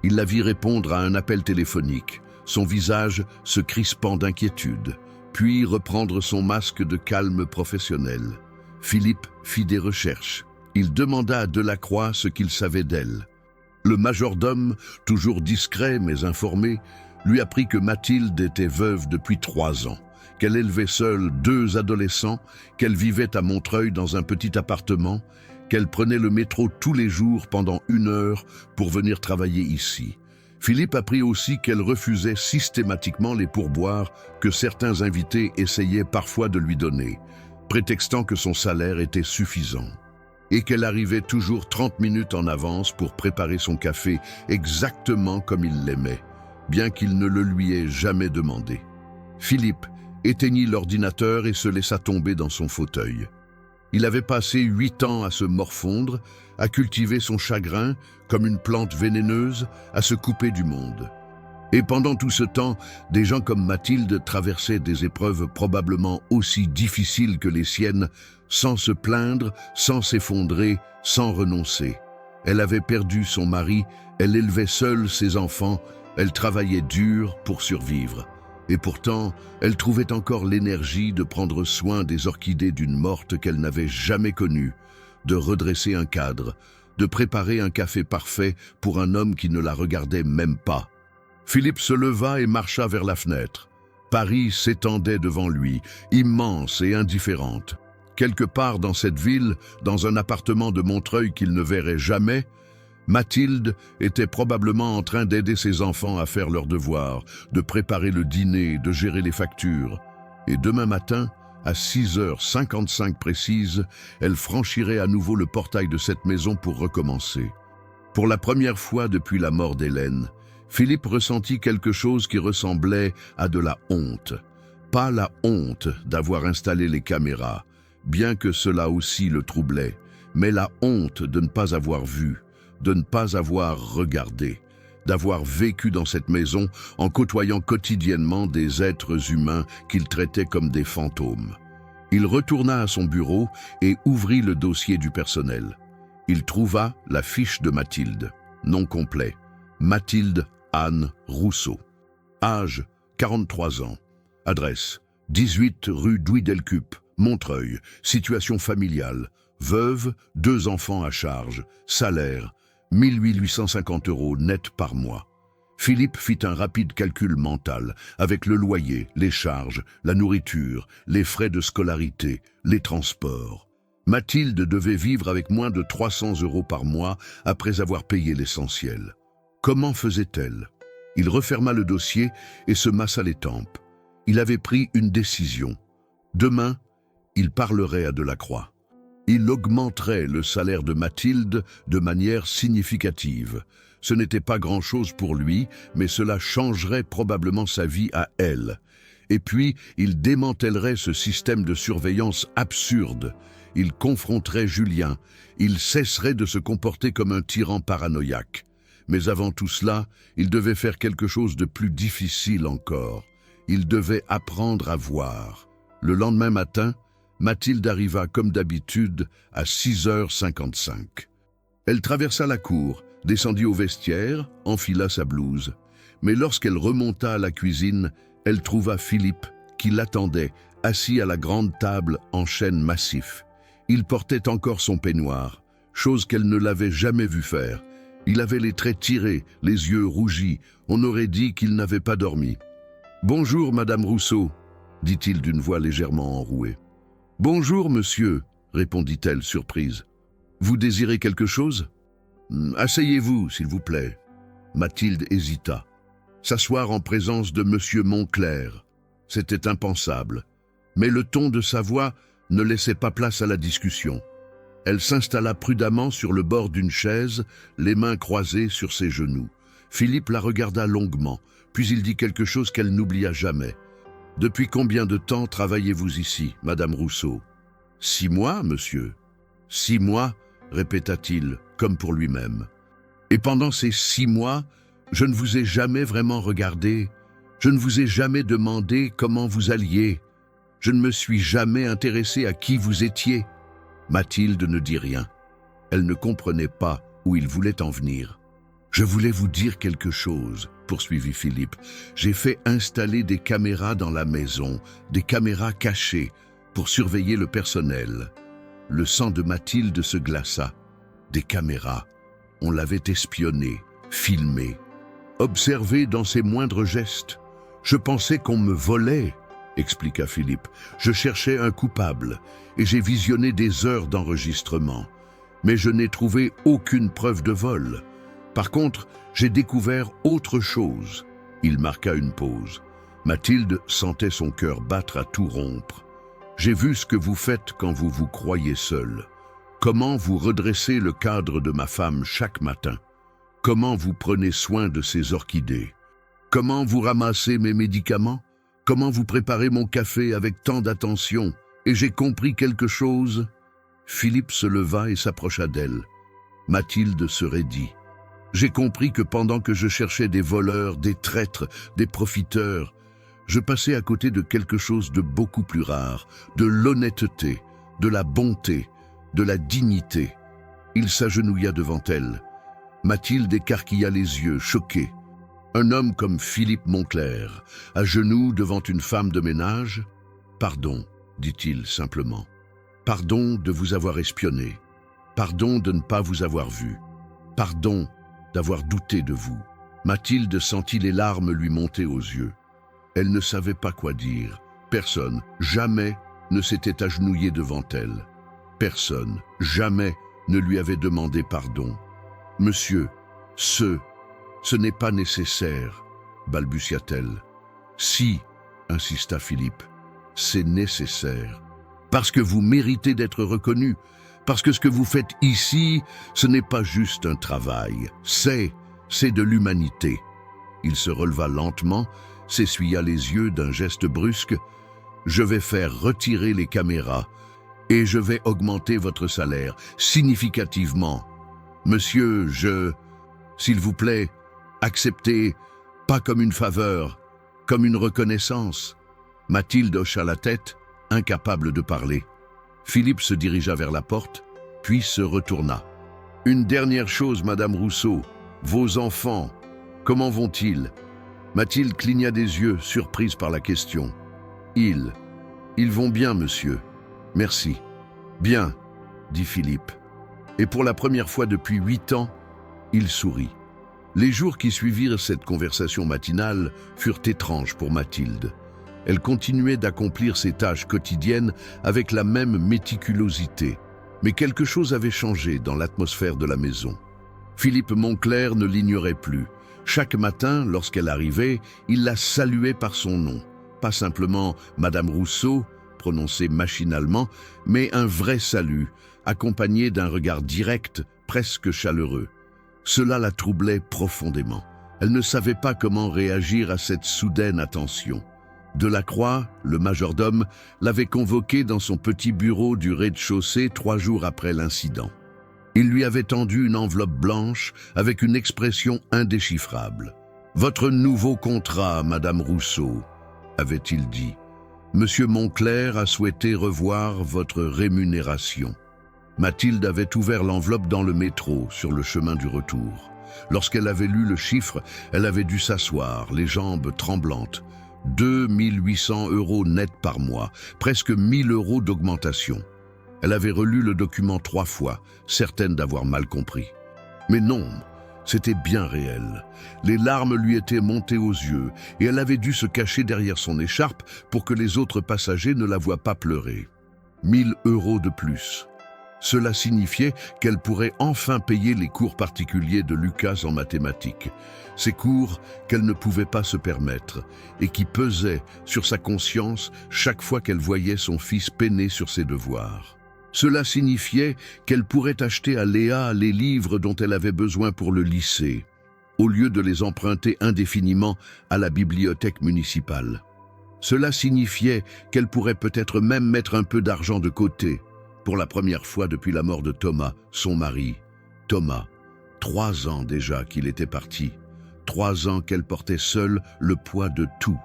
Il la vit répondre à un appel téléphonique, son visage se crispant d'inquiétude, puis reprendre son masque de calme professionnel. Philippe fit des recherches. Il demanda à Delacroix ce qu'il savait d'elle. Le majordome, toujours discret mais informé, lui apprit que Mathilde était veuve depuis 3 ans, qu'elle élevait seule 2 adolescents, qu'elle vivait à Montreuil dans un petit appartement, qu'elle prenait le métro tous les jours pendant 1 heure pour venir travailler ici, Philippe apprit aussi qu'elle refusait systématiquement les pourboires que certains invités essayaient parfois de lui donner, prétextant que son salaire était suffisant, et qu'elle arrivait toujours 30 minutes en avance pour préparer son café exactement comme il l'aimait, bien qu'il ne le lui ait jamais demandé. Philippe éteignit l'ordinateur et se laissa tomber dans son fauteuil. Il avait passé 8 ans à se morfondre, à cultiver son chagrin comme une plante vénéneuse, à se couper du monde. Et pendant tout ce temps, des gens comme Mathilde traversaient des épreuves probablement aussi difficiles que les siennes, sans se plaindre, sans s'effondrer, sans renoncer. Elle avait perdu son mari, elle élevait seule ses enfants, elle travaillait dur pour survivre. Et pourtant, elle trouvait encore l'énergie de prendre soin des orchidées d'une morte qu'elle n'avait jamais connue, de redresser un cadre, de préparer un café parfait pour un homme qui ne la regardait même pas. Philippe se leva et marcha vers la fenêtre. Paris s'étendait devant lui, immense et indifférente. Quelque part dans cette ville, dans un appartement de Montreuil qu'il ne verrait jamais, Mathilde était probablement en train d'aider ses enfants à faire leurs devoirs, de préparer le dîner, de gérer les factures. Et demain matin, à 6h55 précises, elle franchirait à nouveau le portail de cette maison pour recommencer. Pour la première fois depuis la mort d'Hélène, Philippe ressentit quelque chose qui ressemblait à de la honte. Pas la honte d'avoir installé les caméras, bien que cela aussi le troublait, mais la honte de ne pas avoir vu, de ne pas avoir regardé, d'avoir vécu dans cette maison en côtoyant quotidiennement des êtres humains qu'il traitait comme des fantômes. Il retourna à son bureau et ouvrit le dossier du personnel. Il trouva la fiche de Mathilde, nom complet, Mathilde Anne Rousseau. Âge, 43 ans. Adresse, 18 rue Douy-Delcup, Montreuil. Situation familiale, veuve, 2 enfants à charge. Salaire, 1850 € net par mois. Philippe fit un rapide calcul mental, avec le loyer, les charges, la nourriture, les frais de scolarité, les transports. Mathilde devait vivre avec moins de 300 € par mois après avoir payé l'essentiel. Comment faisait-elle? Il referma le dossier et se massa les tempes. Il avait pris une décision. Demain, il parlerait à Delacroix. Il augmenterait le salaire de Mathilde de manière significative. Ce n'était pas grand-chose pour lui, mais cela changerait probablement sa vie à elle. Et puis, il démantèlerait ce système de surveillance absurde. Il confronterait Julien. Il cesserait de se comporter comme un tyran paranoïaque. Mais avant tout cela, il devait faire quelque chose de plus difficile encore. Il devait apprendre à voir. Le lendemain matin, Mathilde arriva comme d'habitude à 6h55. Elle traversa la cour, descendit au vestiaire, enfila sa blouse. Mais lorsqu'elle remonta à la cuisine, elle trouva Philippe qui l'attendait, assis à la grande table en chêne massif. Il portait encore son peignoir, chose qu'elle ne l'avait jamais vu faire. Il avait les traits tirés, les yeux rougis. On aurait dit qu'il n'avait pas dormi. « Bonjour, Madame Rousseau », dit-il d'une voix légèrement enrouée. « Bonjour, monsieur », répondit-elle surprise. « Vous désirez quelque chose ? Asseyez-vous, s'il vous plaît. » Mathilde hésita. S'asseoir en présence de monsieur Montclair, c'était impensable. Mais le ton de sa voix ne laissait pas place à la discussion. Elle s'installa prudemment sur le bord d'une chaise, les mains croisées sur ses genoux. Philippe la regarda longuement, puis il dit quelque chose qu'elle n'oublia jamais. « Depuis combien de temps travaillez-vous ici, Madame Rousseau ?»« 6 mois, monsieur. »« 6 mois, répéta-t-il, comme pour lui-même. « Et pendant ces 6 mois, je ne vous ai jamais vraiment regardé. Je ne vous ai jamais demandé comment vous alliez. Je ne me suis jamais intéressé à qui vous étiez. » Mathilde ne dit rien. Elle ne comprenait pas où il voulait en venir. « Je voulais vous dire quelque chose, » poursuivit Philippe. « J'ai fait installer des caméras dans la maison, des caméras cachées, pour surveiller le personnel. » Le sang de Mathilde se glaça. Des caméras. On l'avait espionnée, filmée, observée dans ses moindres gestes. « Je pensais qu'on me volait, » expliqua Philippe. « Je cherchais un coupable et j'ai visionné des heures d'enregistrement. Mais je n'ai trouvé aucune preuve de vol. Par contre, j'ai découvert autre chose. » Il marqua une pause. Mathilde sentait son cœur battre à tout rompre. « J'ai vu ce que vous faites quand vous vous croyez seul. Comment vous redressez le cadre de ma femme chaque matin. Comment vous prenez soin de ses orchidées. Comment vous ramassez mes médicaments. Comment vous préparez mon café avec tant d'attention. Et j'ai compris quelque chose. » Philippe se leva et s'approcha d'elle. Mathilde se raidit. « J'ai compris que pendant que je cherchais des voleurs, des traîtres, des profiteurs, je passais à côté de quelque chose de beaucoup plus rare, de l'honnêteté, de la bonté, de la dignité. » Il s'agenouilla devant elle. Mathilde écarquilla les yeux, choquée. Un homme comme Philippe Moncler, à genoux devant une femme de ménage. « Pardon, dit-il simplement. Pardon de vous avoir espionné. Pardon de ne pas vous avoir vu. Pardon d'avoir douté de vous. » Mathilde sentit les larmes lui monter aux yeux. Elle ne savait pas quoi dire. Personne, jamais, ne s'était agenouillé devant elle. Personne, jamais, ne lui avait demandé pardon. « Monsieur, ce n'est pas nécessaire, » balbutia-t-elle. « Si, » insista Philippe, « c'est nécessaire. Parce que vous méritez d'être reconnu, parce que ce que vous faites ici, ce n'est pas juste un travail, c'est de l'humanité. » Il se releva lentement, s'essuya les yeux d'un geste brusque. « Je vais faire retirer les caméras et je vais augmenter votre salaire significativement. Monsieur, s'il vous plaît, acceptez, pas comme une faveur, comme une reconnaissance. » Mathilde hocha la tête, incapable de parler. Philippe se dirigea vers la porte, puis se retourna. « Une dernière chose, Madame Rousseau. Vos enfants, comment vont-ils » Mathilde cligna des yeux, surprise par la question. « Ils vont bien, monsieur. Merci. »« Bien, » dit Philippe. Et pour la première fois depuis 8 ans, il sourit. Les jours qui suivirent cette conversation matinale furent étranges pour Mathilde. Elle continuait d'accomplir ses tâches quotidiennes avec la même méticulosité. Mais quelque chose avait changé dans l'atmosphère de la maison. Philippe Moncler ne l'ignorait plus. Chaque matin, lorsqu'elle arrivait, il la saluait par son nom. Pas simplement « Madame Rousseau », prononcé machinalement, mais un vrai salut, accompagné d'un regard direct, presque chaleureux. Cela la troublait profondément. Elle ne savait pas comment réagir à cette soudaine attention. Delacroix, le majordome, l'avait convoqué dans son petit bureau du rez-de-chaussée 3 jours après l'incident. Il lui avait tendu une enveloppe blanche avec une expression indéchiffrable. « Votre nouveau contrat, Madame Rousseau », avait-il dit. « Monsieur Moncler a souhaité revoir votre rémunération. » Mathilde avait ouvert l'enveloppe dans le métro, sur le chemin du retour. Lorsqu'elle avait lu le chiffre, elle avait dû s'asseoir, les jambes tremblantes. 2 800 € net par mois, presque 1 000 € d'augmentation. Elle avait relu le document 3 fois, certaine d'avoir mal compris. Mais non, c'était bien réel. Les larmes lui étaient montées aux yeux et elle avait dû se cacher derrière son écharpe pour que les autres passagers ne la voient pas pleurer. 1 000 € de plus. Cela signifiait qu'elle pourrait enfin payer les cours particuliers de Lucas en mathématiques. Ces cours qu'elle ne pouvait pas se permettre et qui pesaient sur sa conscience chaque fois qu'elle voyait son fils peiner sur ses devoirs. Cela signifiait qu'elle pourrait acheter à Léa les livres dont elle avait besoin pour le lycée, au lieu de les emprunter indéfiniment à la bibliothèque municipale. Cela signifiait qu'elle pourrait peut-être même mettre un peu d'argent de côté, pour la première fois depuis la mort de Thomas, son mari. Thomas, 3 ans déjà qu'il était parti, 3 ans qu'elle portait seule le poids de tout.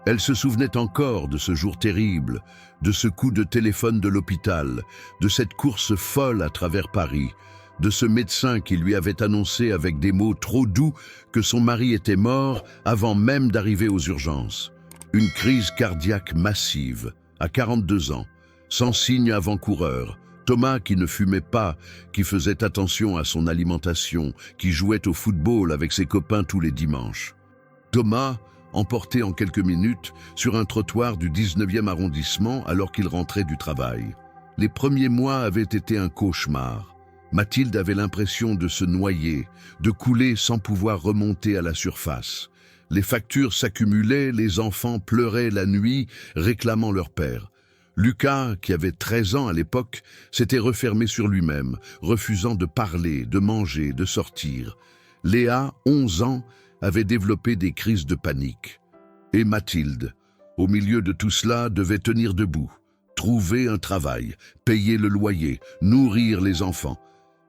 Elle se souvenait encore de ce jour terrible, de ce coup de téléphone de l'hôpital, de cette course folle à travers Paris, de ce médecin qui lui avait annoncé avec des mots trop doux que son mari était mort avant même d'arriver aux urgences. Une crise cardiaque massive, à 42 ans, sans signe avant-coureur. Thomas qui ne fumait pas, qui faisait attention à son alimentation, qui jouait au football avec ses copains tous les dimanches. Thomas, emporté en quelques minutes sur un trottoir du 19e arrondissement alors qu'il rentrait du travail. Les premiers mois avaient été un cauchemar. Mathilde avait l'impression de se noyer, de couler sans pouvoir remonter à la surface. Les factures s'accumulaient, les enfants pleuraient la nuit, réclamant leur père. Lucas, qui avait 13 ans à l'époque, s'était refermé sur lui-même, refusant de parler, de manger, de sortir. Léa, 11 ans, avait développé des crises de panique. Et Mathilde, au milieu de tout cela, devait tenir debout, trouver un travail, payer le loyer, nourrir les enfants,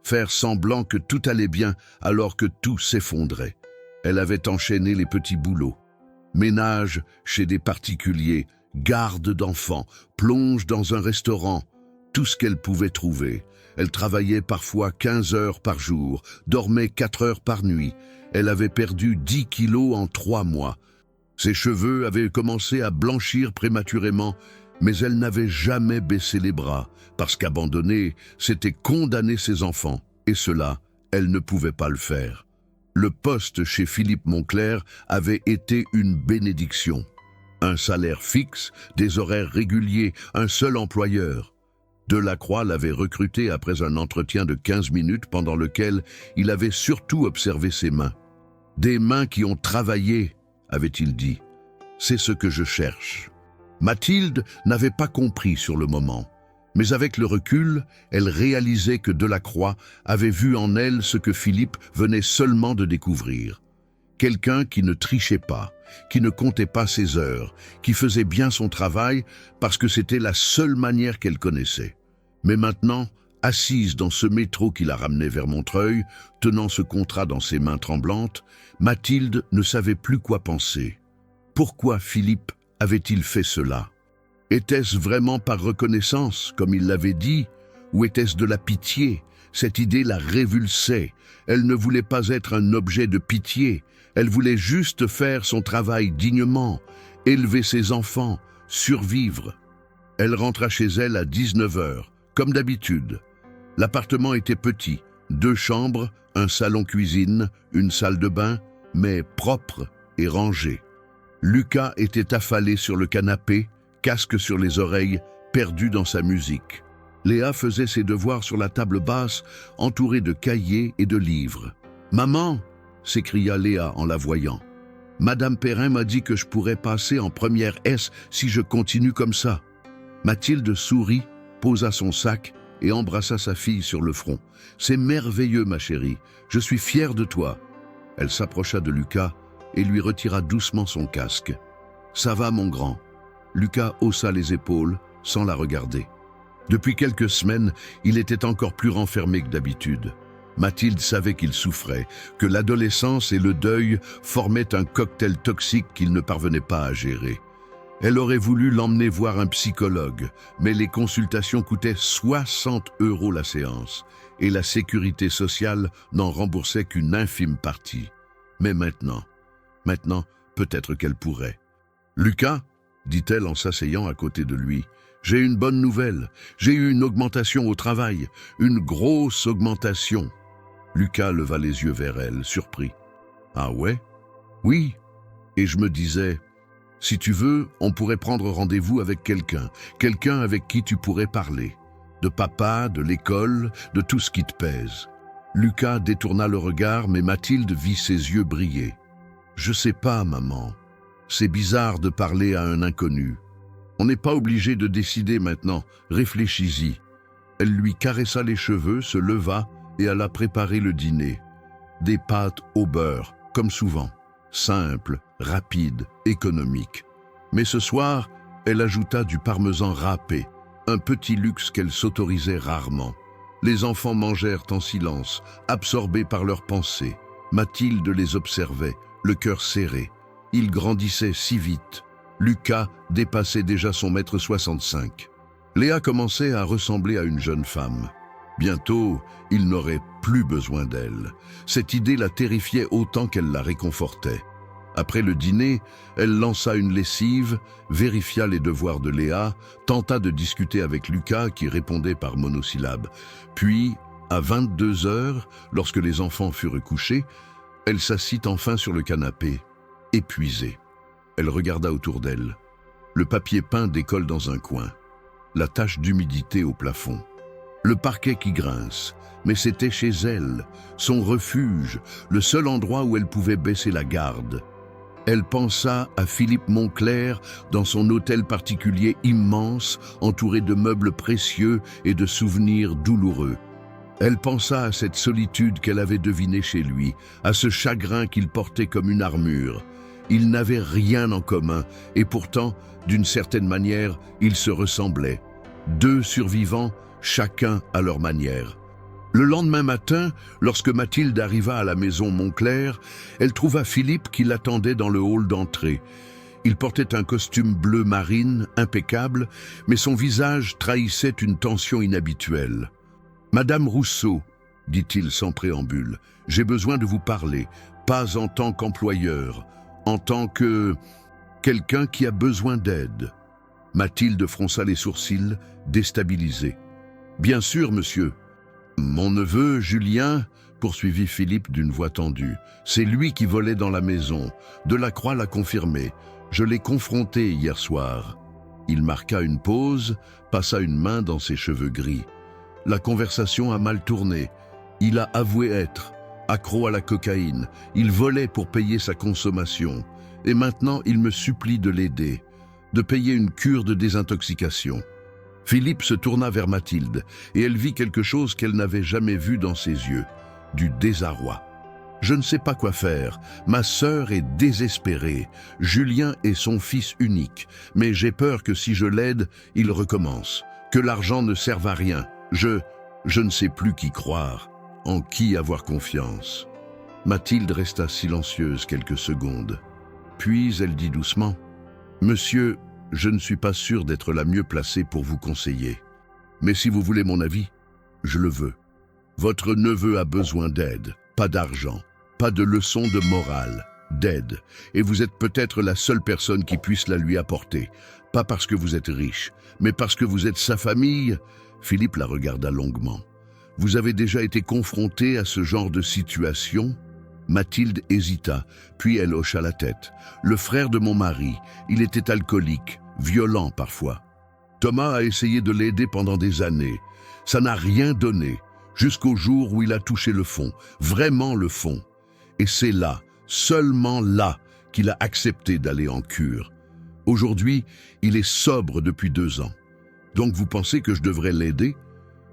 faire semblant que tout allait bien alors que tout s'effondrait. Elle avait enchaîné les petits boulots. Ménage chez des particuliers, garde d'enfants, plonge dans un restaurant, tout ce qu'elle pouvait trouver. Elle travaillait parfois 15 heures par jour, dormait 4 heures par nuit. Elle avait perdu 10 kilos en 3 mois. Ses cheveux avaient commencé à blanchir prématurément, mais elle n'avait jamais baissé les bras, parce qu'abandonner, c'était condamner ses enfants, et cela, elle ne pouvait pas le faire. Le poste chez Philippe Moncler avait été une bénédiction. Un salaire fixe, des horaires réguliers, un seul employeur. Delacroix l'avait recruté après un entretien de 15 minutes pendant lequel il avait surtout observé ses mains. « Des mains qui ont travaillé », avait-il dit. « C'est ce que je cherche. » Mathilde n'avait pas compris sur le moment. Mais avec le recul, elle réalisait que Delacroix avait vu en elle ce que Philippe venait seulement de découvrir. Quelqu'un qui ne trichait pas, qui ne comptait pas ses heures, qui faisait bien son travail parce que c'était la seule manière qu'elle connaissait. Mais maintenant, assise dans ce métro qui la ramenait vers Montreuil, tenant ce contrat dans ses mains tremblantes, Mathilde ne savait plus quoi penser. Pourquoi Philippe avait-il fait cela ? Était-ce vraiment par reconnaissance, comme il l'avait dit, ou était-ce de la pitié ? Cette idée la révulsait. Elle ne voulait pas être un objet de pitié. Elle voulait juste faire son travail dignement, élever ses enfants, survivre. Elle rentra chez elle à 19 heures, comme d'habitude. L'appartement était petit, 2 chambres, un salon-cuisine, une salle de bain, mais propre et rangé. Lucas était affalé sur le canapé, casque sur les oreilles, perdu dans sa musique. Léa faisait ses devoirs sur la table basse, entourée de cahiers et de livres. « Maman !» s'écria Léa en la voyant. « Madame Perrin m'a dit que je pourrais passer en première S si je continue comme ça. » Mathilde sourit, posa son sac et embrassa sa fille sur le front. « C'est merveilleux, ma chérie. Je suis fière de toi. » Elle s'approcha de Lucas et lui retira doucement son casque. « Ça va, mon grand ?» Lucas haussa les épaules, sans la regarder. Depuis quelques semaines, il était encore plus renfermé que d'habitude. Mathilde savait qu'il souffrait, que l'adolescence et le deuil formaient un cocktail toxique qu'il ne parvenait pas à gérer. Elle aurait voulu l'emmener voir un psychologue, mais les consultations coûtaient 60 € la séance, et la sécurité sociale n'en remboursait qu'une infime partie. Mais maintenant, peut-être qu'elle pourrait. « Lucas ?» dit-elle en s'asseyant à côté de lui. « J'ai une bonne nouvelle. J'ai eu une augmentation au travail. Une grosse augmentation. » Lucas leva les yeux vers elle, surpris. « Ah ouais ? Oui. Et je me disais, si tu veux, on pourrait prendre rendez-vous avec quelqu'un avec qui tu pourrais parler. De papa, de l'école, de tout ce qui te pèse. » Lucas détourna le regard, mais Mathilde vit ses yeux briller. « Je sais pas, maman. C'est bizarre de parler à un inconnu. On n'est pas obligé de décider maintenant, réfléchis-y. » Elle lui caressa les cheveux, se leva et alla préparer le dîner. Des pâtes au beurre, comme souvent. Simple, rapide, économique. Mais ce soir, elle ajouta du parmesan râpé, un petit luxe qu'elle s'autorisait rarement. Les enfants mangèrent en silence, absorbés par leurs pensées. Mathilde les observait, le cœur serré. Ils grandissaient si vite. Lucas dépassait déjà son 1,65 m. Léa commençait à ressembler à une jeune femme. Bientôt, il n'aurait plus besoin d'elle. Cette idée la terrifiait autant qu'elle la réconfortait. Après le dîner, elle lança une lessive, vérifia les devoirs de Léa, tenta de discuter avec Lucas qui répondait par monosyllabes. Puis, à 22 heures, lorsque les enfants furent couchés, elle s'assit enfin sur le canapé, épuisée. Elle regarda autour d'elle. Le papier peint décolle dans un coin. La tache d'humidité au plafond. Le parquet qui grince, mais c'était chez elle, son refuge, le seul endroit où elle pouvait baisser la garde. Elle pensa à Philippe Moncler dans son hôtel particulier immense, entouré de meubles précieux et de souvenirs douloureux. Elle pensa à cette solitude qu'elle avait devinée chez lui, à ce chagrin qu'il portait comme une armure. Ils n'avaient rien en commun, et pourtant, d'une certaine manière, ils se ressemblaient. Deux survivants, chacun à leur manière. Le lendemain matin, lorsque Mathilde arriva à la maison Moncler, elle trouva Philippe qui l'attendait dans le hall d'entrée. Il portait un costume bleu marine, impeccable, mais son visage trahissait une tension inhabituelle. « Madame Rousseau, dit-il sans préambule, j'ai besoin de vous parler, pas en tant qu'employeur, en tant que quelqu'un qui a besoin d'aide. » Mathilde fronça les sourcils, déstabilisée. « Bien sûr, monsieur. » « Mon neveu, Julien, poursuivit Philippe d'une voix tendue, c'est lui qui volait dans la maison. Delacroix l'a confirmé. Je l'ai confronté hier soir. » Il marqua une pause, passa une main dans ses cheveux gris. La conversation a mal tourné. Il a avoué être accro à la cocaïne. Il volait pour payer sa consommation. Et maintenant, il me supplie de l'aider, de payer une cure de désintoxication. Philippe se tourna vers Mathilde, et elle vit quelque chose qu'elle n'avait jamais vu dans ses yeux, du désarroi. « Je ne sais pas quoi faire. Ma sœur est désespérée. Julien est son fils unique. Mais j'ai peur que si je l'aide, il recommence. Que l'argent ne serve à rien. Je ne sais plus qui croire. En qui avoir confiance. » Mathilde resta silencieuse quelques secondes. Puis elle dit doucement, « Monsieur, je ne suis pas sûr d'être la mieux placée pour vous conseiller. Mais si vous voulez mon avis, je le veux. Votre neveu a besoin d'aide, pas d'argent, pas de leçons de morale, d'aide. Et vous êtes peut-être la seule personne qui puisse la lui apporter. Pas parce que vous êtes riche, mais parce que vous êtes sa famille. » Philippe la regarda longuement. « Vous avez déjà été confronté à ce genre de situation ?» Mathilde hésita, puis elle hocha la tête. « Le frère de mon mari, il était alcoolique, violent parfois. Thomas a essayé de l'aider pendant des années. Ça n'a rien donné, jusqu'au jour où il a touché le fond, vraiment le fond. Et c'est là, seulement là, qu'il a accepté d'aller en cure. Aujourd'hui, il est sobre depuis 2 ans. Donc vous pensez que je devrais l'aider?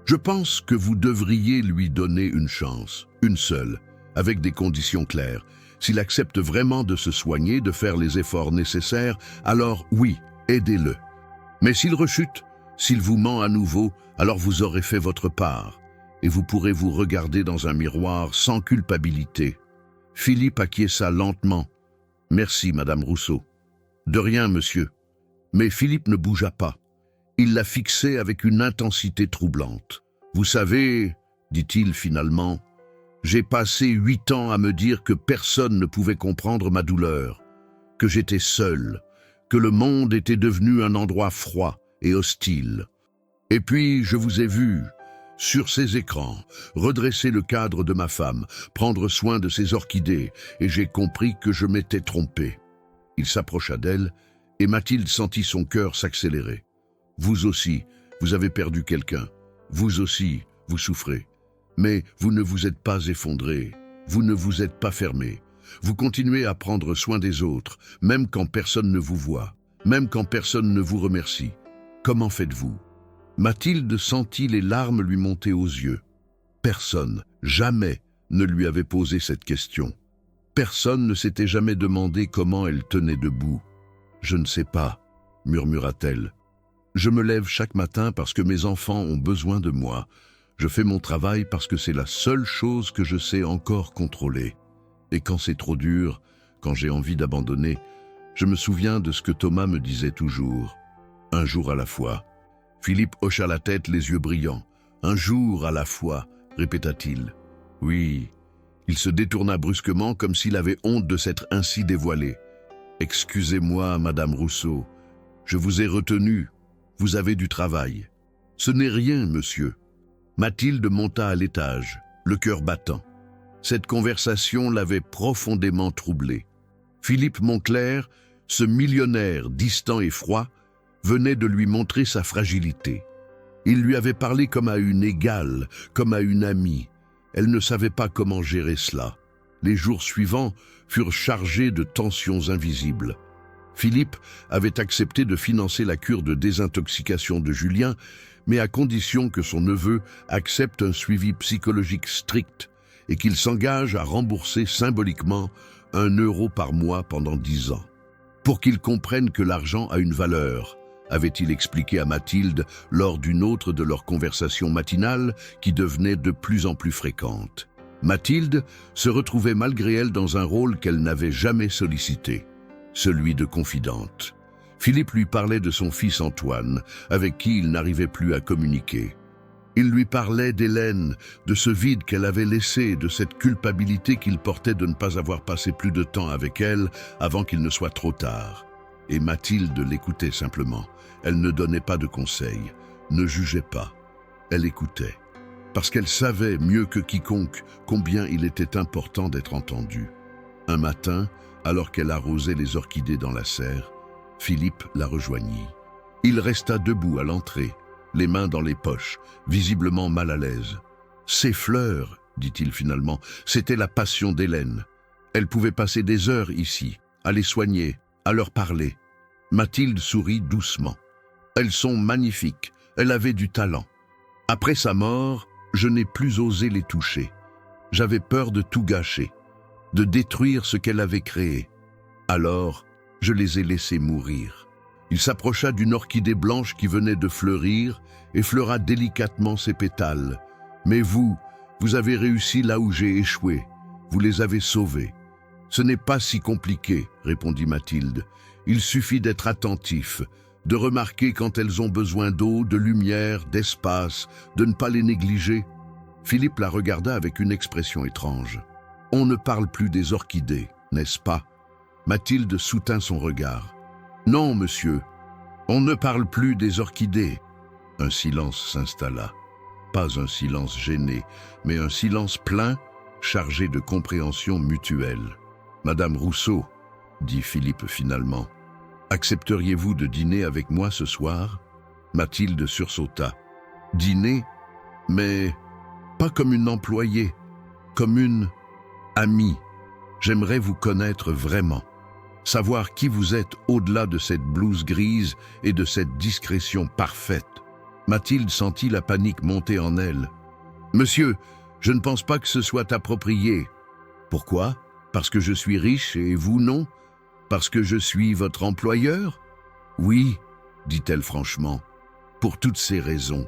Je pense que vous devriez lui donner une chance, une seule, avec des conditions claires. S'il accepte vraiment de se soigner, de faire les efforts nécessaires, alors oui, aidez-le. Mais s'il rechute, s'il vous ment à nouveau, alors vous aurez fait votre part, et vous pourrez vous regarder dans un miroir sans culpabilité. » Philippe acquiesça lentement. « Merci, Madame Rousseau. »« De rien, monsieur. » Mais Philippe ne bougea pas. Il la fixait avec une intensité troublante. « Vous savez, dit-il finalement, j'ai passé 8 ans à me dire que personne ne pouvait comprendre ma douleur, que j'étais seul, que le monde était devenu un endroit froid et hostile. Et puis je vous ai vu, sur ces écrans, redresser le cadre de ma femme, prendre soin de ses orchidées, et j'ai compris que je m'étais trompé. » Il s'approcha d'elle, et Mathilde sentit son cœur s'accélérer. « Vous aussi, vous avez perdu quelqu'un. Vous aussi, vous souffrez. Mais vous ne vous êtes pas effondré, vous ne vous êtes pas fermé. Vous continuez à prendre soin des autres, même quand personne ne vous voit, même quand personne ne vous remercie. Comment faites-vous » Mathilde sentit les larmes lui monter aux yeux. Personne, jamais, ne lui avait posé cette question. Personne ne s'était jamais demandé comment elle tenait debout. « Je ne sais pas, » murmura-t-elle. « Je me lève chaque matin parce que mes enfants ont besoin de moi. Je fais mon travail parce que c'est la seule chose que je sais encore contrôler. Et quand c'est trop dur, quand j'ai envie d'abandonner, je me souviens de ce que Thomas me disait toujours. Un jour à la fois. » Philippe hocha la tête, les yeux brillants. « Un jour à la fois, » répéta-t-il. « Oui. » Il se détourna brusquement comme s'il avait honte de s'être ainsi dévoilé. « Excusez-moi, Madame Rousseau. Je vous ai retenu. Vous avez du travail. »« Ce n'est rien, monsieur. » Mathilde monta à l'étage, le cœur battant. Cette conversation l'avait profondément troublé. Philippe Moncler, ce millionnaire distant et froid, venait de lui montrer sa fragilité. Il lui avait parlé comme à une égale, comme à une amie. Elle ne savait pas comment gérer cela. Les jours suivants furent chargés de tensions invisibles. Philippe avait accepté de financer la cure de désintoxication de Julien, mais à condition que son neveu accepte un suivi psychologique strict et qu'il s'engage à rembourser symboliquement 1 euro par mois pendant 10 ans. Pour qu'il comprenne que l'argent a une valeur, avait-il expliqué à Mathilde lors d'une autre de leurs conversations matinales qui devenaient de plus en plus fréquentes. Mathilde se retrouvait malgré elle dans un rôle qu'elle n'avait jamais sollicité, celui de confidente. Philippe lui parlait de son fils Antoine, avec qui il n'arrivait plus à communiquer. Il lui parlait d'Hélène, de ce vide qu'elle avait laissé, de cette culpabilité qu'il portait de ne pas avoir passé plus de temps avec elle avant qu'il ne soit trop tard. Et Mathilde l'écoutait simplement. Elle ne donnait pas de conseils, ne jugeait pas. Elle écoutait, parce qu'elle savait mieux que quiconque combien il était important d'être entendue. Un matin, alors qu'elle arrosait les orchidées dans la serre, Philippe la rejoignit. Il resta debout à l'entrée, les mains dans les poches, visiblement mal à l'aise. « Ces fleurs, dit-il finalement, c'était la passion d'Hélène. Elle pouvait passer des heures ici, à les soigner, à leur parler. » Mathilde sourit doucement. « Elles sont magnifiques, elle avait du talent. Après sa mort, je n'ai plus osé les toucher. J'avais peur de tout gâcher, de détruire ce qu'elle avait créé. Alors, je les ai laissés mourir. » Il s'approcha d'une orchidée blanche qui venait de fleurir, effleura délicatement ses pétales. « Mais vous avez réussi là où j'ai échoué. Vous les avez sauvés. »« Ce n'est pas si compliqué, » répondit Mathilde. « Il suffit d'être attentif, de remarquer quand elles ont besoin d'eau, de lumière, d'espace, de ne pas les négliger. » Philippe la regarda avec une expression étrange. « On ne parle plus des orchidées, n'est-ce pas ?» Mathilde soutint son regard. « Non, monsieur, on ne parle plus des orchidées. » Un silence s'installa. Pas un silence gêné, mais un silence plein, chargé de compréhension mutuelle. « Madame Rousseau, » dit Philippe finalement, « accepteriez-vous de dîner avec moi ce soir ?» Mathilde sursauta. « Dîner, mais pas comme une employée, comme une amie. J'aimerais vous connaître vraiment. Savoir qui vous êtes au-delà de cette blouse grise et de cette discrétion parfaite. » Mathilde sentit la panique monter en elle. « Monsieur, je ne pense pas que ce soit approprié. »« Pourquoi ? Parce que je suis riche et vous non ? Parce que je suis votre employeur ? » ?»« Oui, » dit-elle franchement, « pour toutes ces raisons. »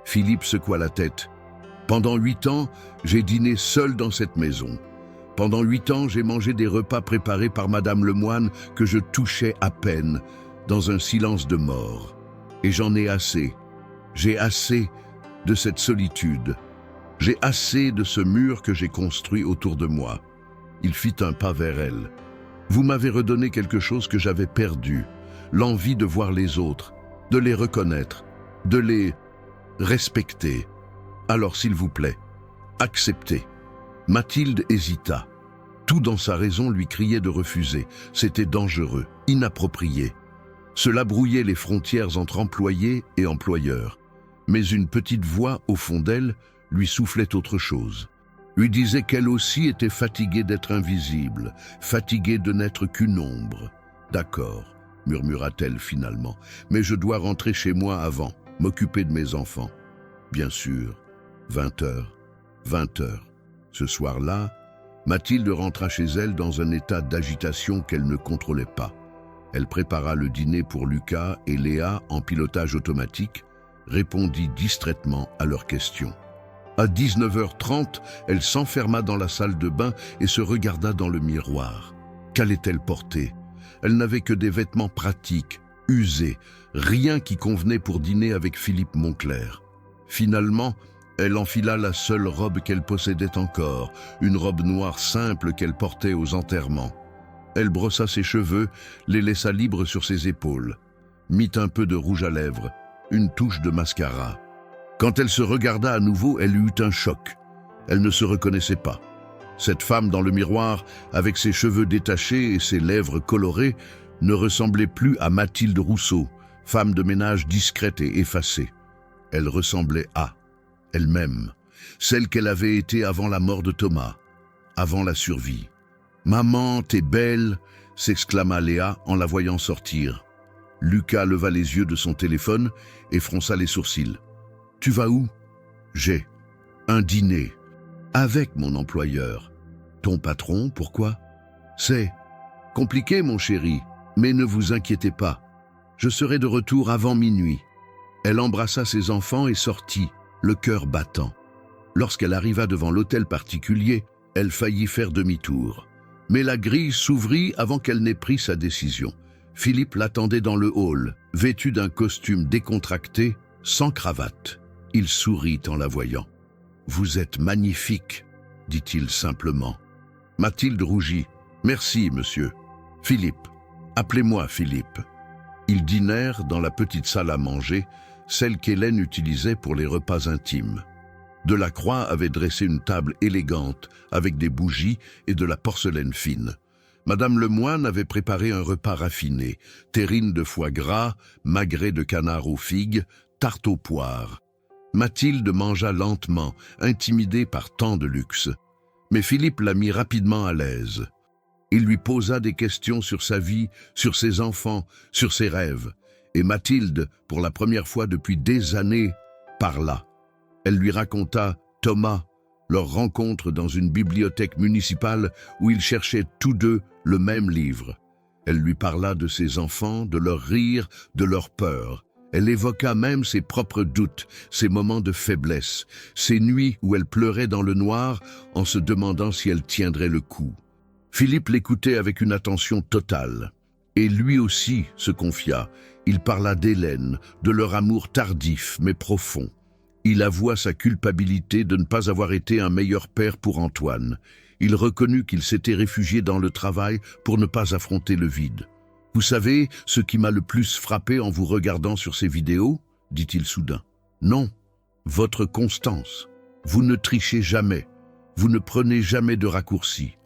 Philippe secoua la tête. « Pendant 8 ans, j'ai dîné seul dans cette maison. Pendant 8 ans, j'ai mangé des repas préparés par Madame Lemoine que je touchais à peine, dans un silence de mort. Et j'en ai assez. J'ai assez de cette solitude. J'ai assez de ce mur que j'ai construit autour de moi. » Il fit un pas vers elle. « Vous m'avez redonné quelque chose que j'avais perdu, l'envie de voir les autres, de les reconnaître, de les respecter. Alors s'il vous plaît, acceptez. » Mathilde hésita. Tout dans sa raison lui criait de refuser. C'était dangereux, inapproprié. Cela brouillait les frontières entre employés et employeurs. Mais une petite voix au fond d'elle lui soufflait autre chose. Lui disait qu'elle aussi était fatiguée d'être invisible, fatiguée de n'être qu'une ombre. « D'accord, » murmura-t-elle finalement, « mais je dois rentrer chez moi avant, m'occuper de mes enfants. » Bien sûr, 20 heures, 20 heures. Ce soir-là, Mathilde rentra chez elle dans un état d'agitation qu'elle ne contrôlait pas. Elle prépara le dîner pour Lucas et Léa en pilotage automatique, répondit distraitement à leurs questions. À 19h30, elle s'enferma dans la salle de bain et se regarda dans le miroir. Qu'allait-elle porter ? Elle n'avait que des vêtements pratiques, usés, rien qui convenait pour dîner avec Philippe Moncler. Finalement, elle enfila la seule robe qu'elle possédait encore, une robe noire simple qu'elle portait aux enterrements. Elle brossa ses cheveux, les laissa libres sur ses épaules, mit un peu de rouge à lèvres, une touche de mascara. Quand elle se regarda à nouveau, elle eut un choc. Elle ne se reconnaissait pas. Cette femme dans le miroir, avec ses cheveux détachés et ses lèvres colorées, ne ressemblait plus à Mathilde Rousseau, femme de ménage discrète et effacée. Elle ressemblait à elle-même, celle qu'elle avait été avant la mort de Thomas, avant la survie. « Maman, t'es belle !» s'exclama Léa en la voyant sortir. Lucas leva les yeux de son téléphone et fronça les sourcils. « Tu vas où ?»« J'ai un dîner. Avec mon employeur. »« Ton patron, pourquoi ?»« C'est compliqué, mon chéri, mais ne vous inquiétez pas. Je serai de retour avant minuit. » Elle embrassa ses enfants et sortit, le cœur battant. Lorsqu'elle arriva devant l'hôtel particulier, elle faillit faire demi-tour. Mais la grille s'ouvrit avant qu'elle n'ait pris sa décision. Philippe l'attendait dans le hall, vêtu d'un costume décontracté, sans cravate. Il sourit en la voyant. « Vous êtes magnifique, » dit-il simplement. Mathilde rougit. « Merci, monsieur. Philippe, appelez-moi Philippe. » Ils dînèrent dans la petite salle à manger, celle qu'Hélène utilisait pour les repas intimes. Delacroix avait dressé une table élégante avec des bougies et de la porcelaine fine. Madame Lemoine avait préparé un repas raffiné, terrine de foie gras, magret de canard aux figues, tarte aux poires. Mathilde mangea lentement, intimidée par tant de luxe. Mais Philippe la mit rapidement à l'aise. Il lui posa des questions sur sa vie, sur ses enfants, sur ses rêves. Et Mathilde, pour la première fois depuis des années, parla. Elle lui raconta Thomas, leur rencontre dans une bibliothèque municipale où ils cherchaient tous deux le même livre. Elle lui parla de ses enfants, de leurs rires, de leurs peurs. Elle évoqua même ses propres doutes, ses moments de faiblesse, ses nuits où elle pleurait dans le noir en se demandant si elle tiendrait le coup. Philippe l'écoutait avec une attention totale. Et lui aussi se confia. Il parla d'Hélène, de leur amour tardif mais profond. Il avoua sa culpabilité de ne pas avoir été un meilleur père pour Antoine. Il reconnut qu'il s'était réfugié dans le travail pour ne pas affronter le vide. « Vous savez ce qui m'a le plus frappé en vous regardant sur ces vidéos ?» dit-il soudain. « Non, votre constance. Vous ne trichez jamais. Vous ne prenez jamais de raccourcis.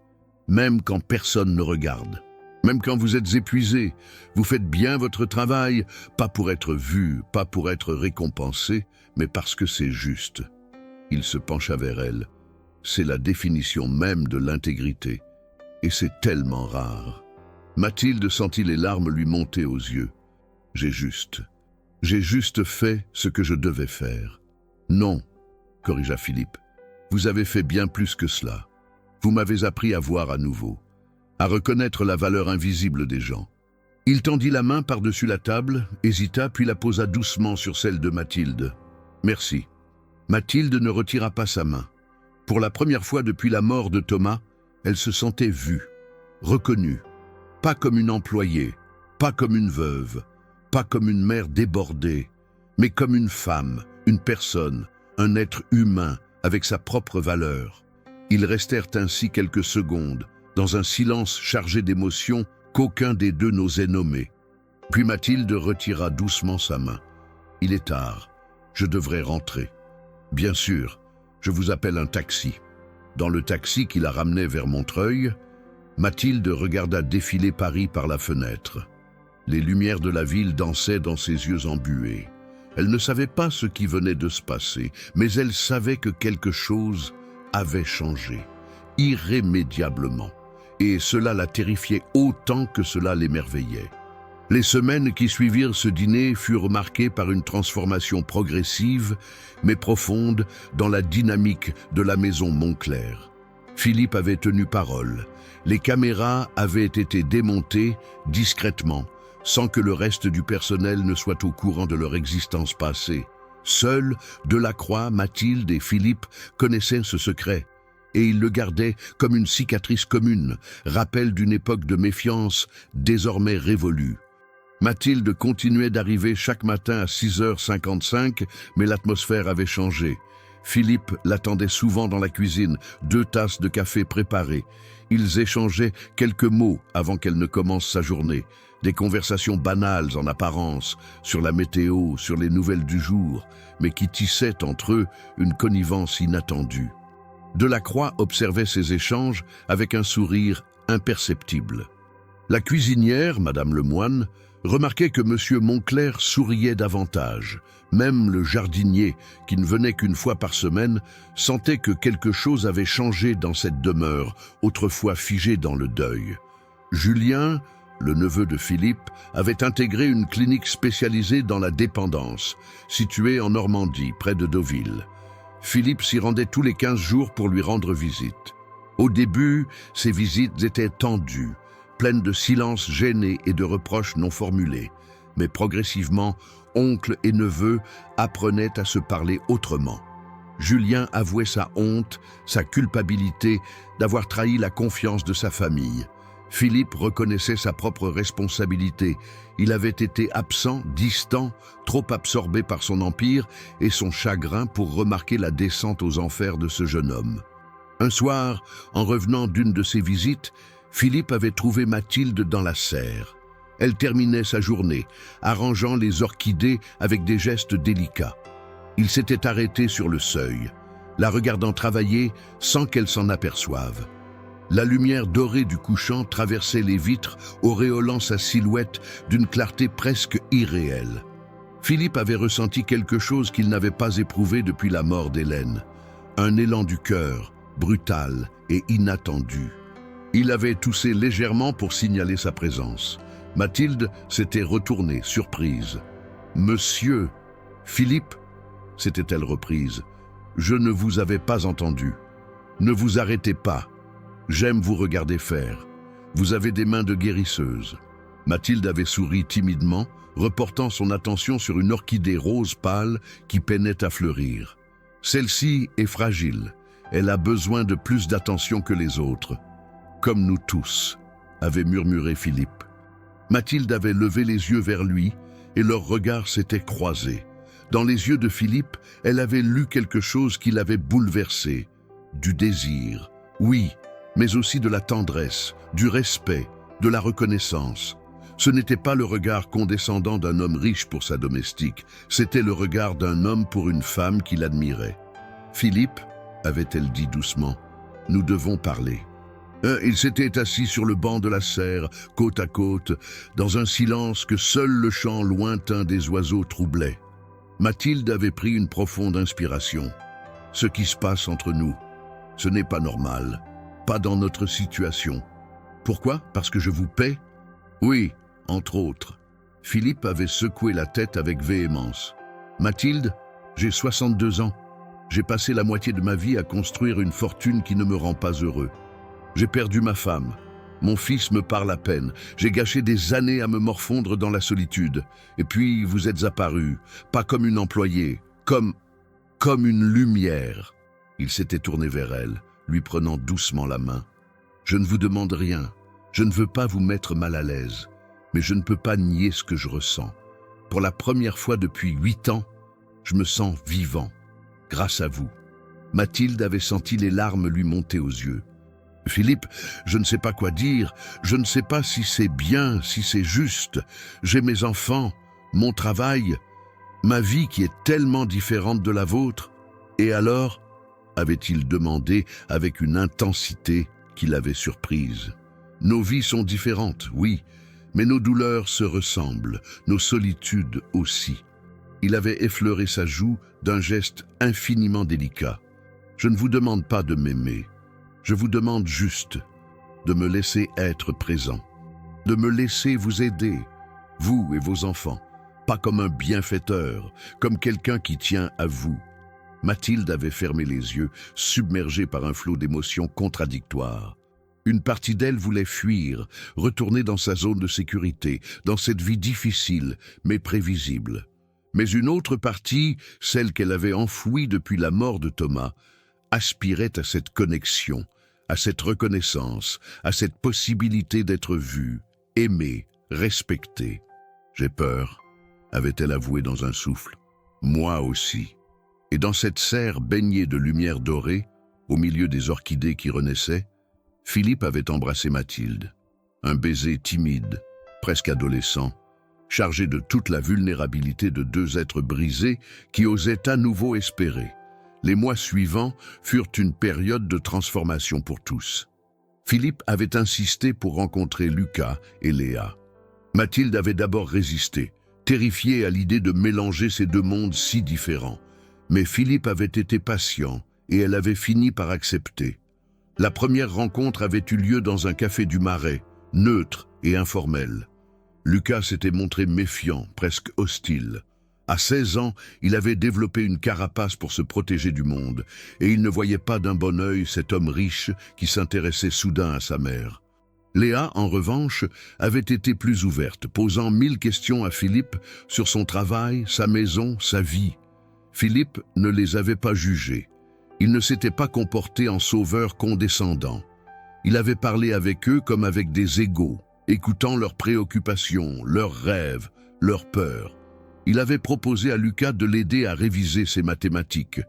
Même quand personne ne regarde. Même quand vous êtes épuisé, vous faites bien votre travail, pas pour être vu, pas pour être récompensé, mais parce que c'est juste. » Il se pencha vers elle. C'est la définition même de l'intégrité. Et c'est tellement rare. Mathilde sentit les larmes lui monter aux yeux. « J'ai juste fait ce que je devais faire. »« Non, » corrigea Philippe. « Vous avez fait bien plus que cela. Vous m'avez appris à voir à nouveau, à reconnaître la valeur invisible des gens. » Il tendit la main par-dessus la table, hésita, puis la posa doucement sur celle de Mathilde. « Merci. » Mathilde ne retira pas sa main. Pour la première fois depuis la mort de Thomas, elle se sentait vue, reconnue. Pas comme une employée, pas comme une veuve, pas comme une mère débordée, mais comme une femme, une personne, un être humain avec sa propre valeur. Ils restèrent ainsi quelques secondes, dans un silence chargé d'émotions qu'aucun des deux n'osait nommer. Puis Mathilde retira doucement sa main. « Il est tard, je devrais rentrer. »« Bien sûr, je vous appelle un taxi. » Dans le taxi qui la ramenait vers Montreuil, Mathilde regarda défiler Paris par la fenêtre. Les lumières de la ville dansaient dans ses yeux embués. Elle ne savait pas ce qui venait de se passer, mais elle savait que quelque chose avait changé, irrémédiablement. Et cela la terrifiait autant que cela l'émerveillait. Les semaines qui suivirent ce dîner furent marquées par une transformation progressive, mais profonde, dans la dynamique de la maison Montclair. Philippe avait tenu parole. Les caméras avaient été démontées discrètement, sans que le reste du personnel ne soit au courant de leur existence passée. Seuls Delacroix, Mathilde et Philippe connaissaient ce secret, et ils le gardaient comme une cicatrice commune, rappel d'une époque de méfiance désormais révolue. Mathilde continuait d'arriver chaque matin à 6h55, mais l'atmosphère avait changé. Philippe l'attendait souvent dans la cuisine, 2 tasses de café préparées. Ils échangeaient quelques mots avant qu'elle ne commence sa journée. Des conversations banales en apparence, sur la météo, sur les nouvelles du jour, mais qui tissaient entre eux une connivence inattendue. Delacroix observait ces échanges avec un sourire imperceptible. La cuisinière, Madame Lemoine, remarquait que M. Montclair souriait davantage. Même le jardinier, qui ne venait qu'une fois par semaine, sentait que quelque chose avait changé dans cette demeure, autrefois figée dans le deuil. Julien, le neveu de Philippe, avait intégré une clinique spécialisée dans la dépendance, située en Normandie, près de Deauville. Philippe s'y rendait tous les 15 jours pour lui rendre visite. Au début, ces visites étaient tendues, pleines de silences gênés et de reproches non formulés. Mais progressivement, oncle et neveu apprenaient à se parler autrement. Julien avouait sa honte, sa culpabilité d'avoir trahi la confiance de sa famille. Philippe reconnaissait sa propre responsabilité. Il avait été absent, distant, trop absorbé par son empire et son chagrin pour remarquer la descente aux enfers de ce jeune homme. Un soir, en revenant d'une de ses visites, Philippe avait trouvé Mathilde dans la serre. Elle terminait sa journée, arrangeant les orchidées avec des gestes délicats. Il s'était arrêté sur le seuil, la regardant travailler sans qu'elle s'en aperçoive. La lumière dorée du couchant traversait les vitres, auréolant sa silhouette d'une clarté presque irréelle. Philippe avait ressenti quelque chose qu'il n'avait pas éprouvé depuis la mort d'Hélène. Un élan du cœur, brutal et inattendu. Il avait toussé légèrement pour signaler sa présence. Mathilde s'était retournée, surprise. « Monsieur, Philippe ?» s'était-elle reprise. « Je ne vous avais pas entendu. Ne vous arrêtez pas. J'aime vous regarder faire. Vous avez des mains de guérisseuse. » Mathilde avait souri timidement, reportant son attention sur une orchidée rose pâle qui peinait à fleurir. « Celle-ci est fragile. Elle a besoin de plus d'attention que les autres. Comme nous tous, » avait murmuré Philippe. Mathilde avait levé les yeux vers lui et leurs regards s'étaient croisés. Dans les yeux de Philippe, elle avait lu quelque chose qui l'avait bouleversé. Du désir, oui, mais aussi de la tendresse, du respect, de la reconnaissance. Ce n'était pas le regard condescendant d'un homme riche pour sa domestique, c'était le regard d'un homme pour une femme qu'il admirait. « Philippe » avait-elle dit doucement, « nous devons parler. » Ils s'étaient assis sur le banc de la serre, côte à côte, dans un silence que seul le chant lointain des oiseaux troublait. Mathilde avait pris une profonde inspiration. « Ce qui se passe entre nous, ce n'est pas normal, pas dans notre situation. » « Pourquoi? Parce que je vous paie? » ?»« Oui, entre autres. » Philippe avait secoué la tête avec véhémence. « Mathilde, j'ai 62 ans. J'ai passé la moitié de ma vie à construire une fortune qui ne me rend pas heureux. J'ai perdu ma femme. Mon fils me parle à peine. J'ai gâché des années à me morfondre dans la solitude. Et puis vous êtes apparu, pas comme une employée, comme une lumière. » Il s'était tourné vers elle, lui prenant doucement la main. « Je ne vous demande rien. Je ne veux pas vous mettre mal à l'aise. Mais je ne peux pas nier ce que je ressens. Pour la première fois depuis 8 ans, je me sens vivant. Grâce à vous. » Mathilde avait senti les larmes lui monter aux yeux. « Philippe, je ne sais pas quoi dire. Je ne sais pas si c'est bien, si c'est juste. J'ai mes enfants, mon travail, ma vie qui est tellement différente de la vôtre. Et alors ?» avait-il demandé avec une intensité qui l'avait surprise. « Nos vies sont différentes, oui, mais nos douleurs se ressemblent, nos solitudes aussi. » Il avait effleuré sa joue d'un geste infiniment délicat. « Je ne vous demande pas de m'aimer. Je vous demande juste de me laisser être présent, de me laisser vous aider, vous et vos enfants, pas comme un bienfaiteur, comme quelqu'un qui tient à vous. » Mathilde avait fermé les yeux, submergée par un flot d'émotions contradictoires. Une partie d'elle voulait fuir, retourner dans sa zone de sécurité, dans cette vie difficile, mais prévisible. Mais une autre partie, celle qu'elle avait enfouie depuis la mort de Thomas, aspirait à cette connexion, à cette reconnaissance, à cette possibilité d'être vue, aimée, respectée. « J'ai peur », avait-elle avoué dans un souffle. « Moi aussi. » Et dans cette serre baignée de lumière dorée, au milieu des orchidées qui renaissaient, Philippe avait embrassé Mathilde. Un baiser timide, presque adolescent, chargé de toute la vulnérabilité de deux êtres brisés qui osaient à nouveau espérer. Les mois suivants furent une période de transformation pour tous. Philippe avait insisté pour rencontrer Lucas et Léa. Mathilde avait d'abord résisté, terrifiée à l'idée de mélanger ces deux mondes si différents. Mais Philippe avait été patient et elle avait fini par accepter. La première rencontre avait eu lieu dans un café du Marais, neutre et informel. Lucas s'était montré méfiant, presque hostile. À 16 ans, il avait développé une carapace pour se protéger du monde, et il ne voyait pas d'un bon œil cet homme riche qui s'intéressait soudain à sa mère. Léa, en revanche, avait été plus ouverte, posant 1000 questions à Philippe sur son travail, sa maison, sa vie. Philippe ne les avait pas jugés. Il ne s'était pas comporté en sauveur condescendant. Il avait parlé avec eux comme avec des égaux, écoutant leurs préoccupations, leurs rêves, leurs peurs. Il avait proposé à Lucas de l'aider à réviser ses mathématiques.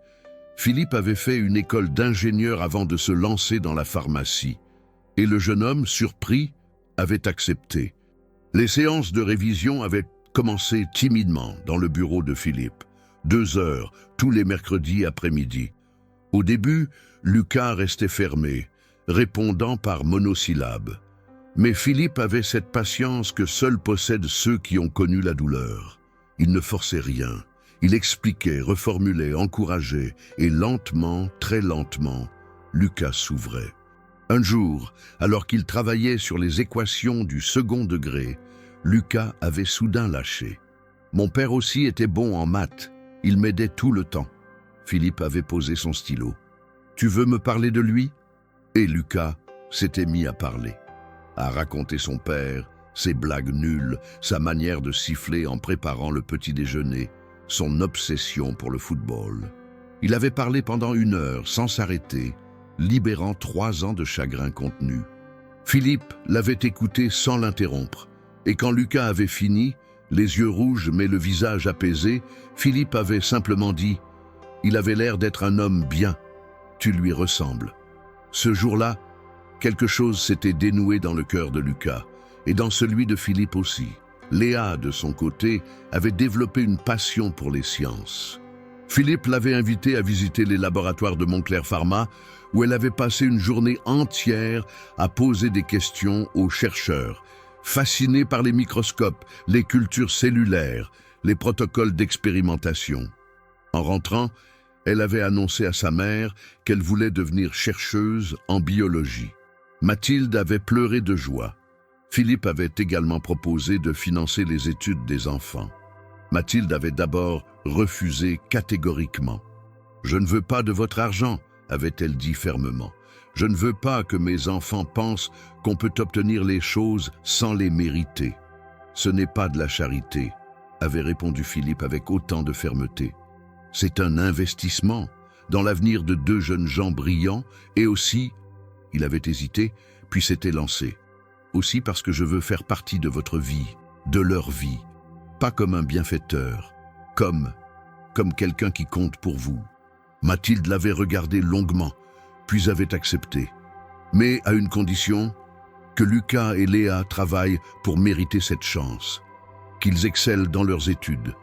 Philippe avait fait une école d'ingénieur avant de se lancer dans la pharmacie. Et le jeune homme, surpris, avait accepté. Les séances de révision avaient commencé timidement dans le bureau de Philippe. 2 heures, tous les mercredis après-midi. Au début, Lucas restait fermé, répondant par monosyllabes. Mais Philippe avait cette patience que seuls possèdent ceux qui ont connu la douleur. Il ne forçait rien. Il expliquait, reformulait, encourageait, et lentement, très lentement, Lucas s'ouvrait. Un jour, alors qu'il travaillait sur les équations du second degré, Lucas avait soudain lâché. « Mon père aussi était bon en maths. Il m'aidait tout le temps. » Philippe avait posé son stylo. « Tu veux me parler de lui ?» Et Lucas s'était mis à parler, à raconter son père, ses blagues nulles, sa manière de siffler en préparant le petit déjeuner, son obsession pour le football. Il avait parlé pendant 1 heure, sans s'arrêter, libérant 3 ans de chagrin contenu. Philippe l'avait écouté sans l'interrompre, et quand Lucas avait fini, les yeux rouges mais le visage apaisé, Philippe avait simplement dit « Il avait l'air d'être un homme bien, tu lui ressembles ». Ce jour-là, quelque chose s'était dénoué dans le cœur de Lucas, et dans celui de Philippe aussi. Léa, de son côté, avait développé une passion pour les sciences. Philippe l'avait invitée à visiter les laboratoires de Montclair Pharma, où elle avait passé une journée entière à poser des questions aux chercheurs, fascinée par les microscopes, les cultures cellulaires, les protocoles d'expérimentation. En rentrant, elle avait annoncé à sa mère qu'elle voulait devenir chercheuse en biologie. Mathilde avait pleuré de joie. Philippe avait également proposé de financer les études des enfants. Mathilde avait d'abord refusé catégoriquement. « Je ne veux pas de votre argent », avait-elle dit fermement. « Je ne veux pas que mes enfants pensent qu'on peut obtenir les choses sans les mériter. »« Ce n'est pas de la charité », avait répondu Philippe avec autant de fermeté. « C'est un investissement dans l'avenir de 2 jeunes gens brillants et aussi, il avait hésité, puis s'était lancé, aussi parce que je veux faire partie de votre vie, de leur vie, pas comme un bienfaiteur, comme quelqu'un qui compte pour vous. » Mathilde l'avait regardé longuement, puis avait accepté. Mais à une condition, que Lucas et Léa travaillent pour mériter cette chance, qu'ils excellent dans leurs études,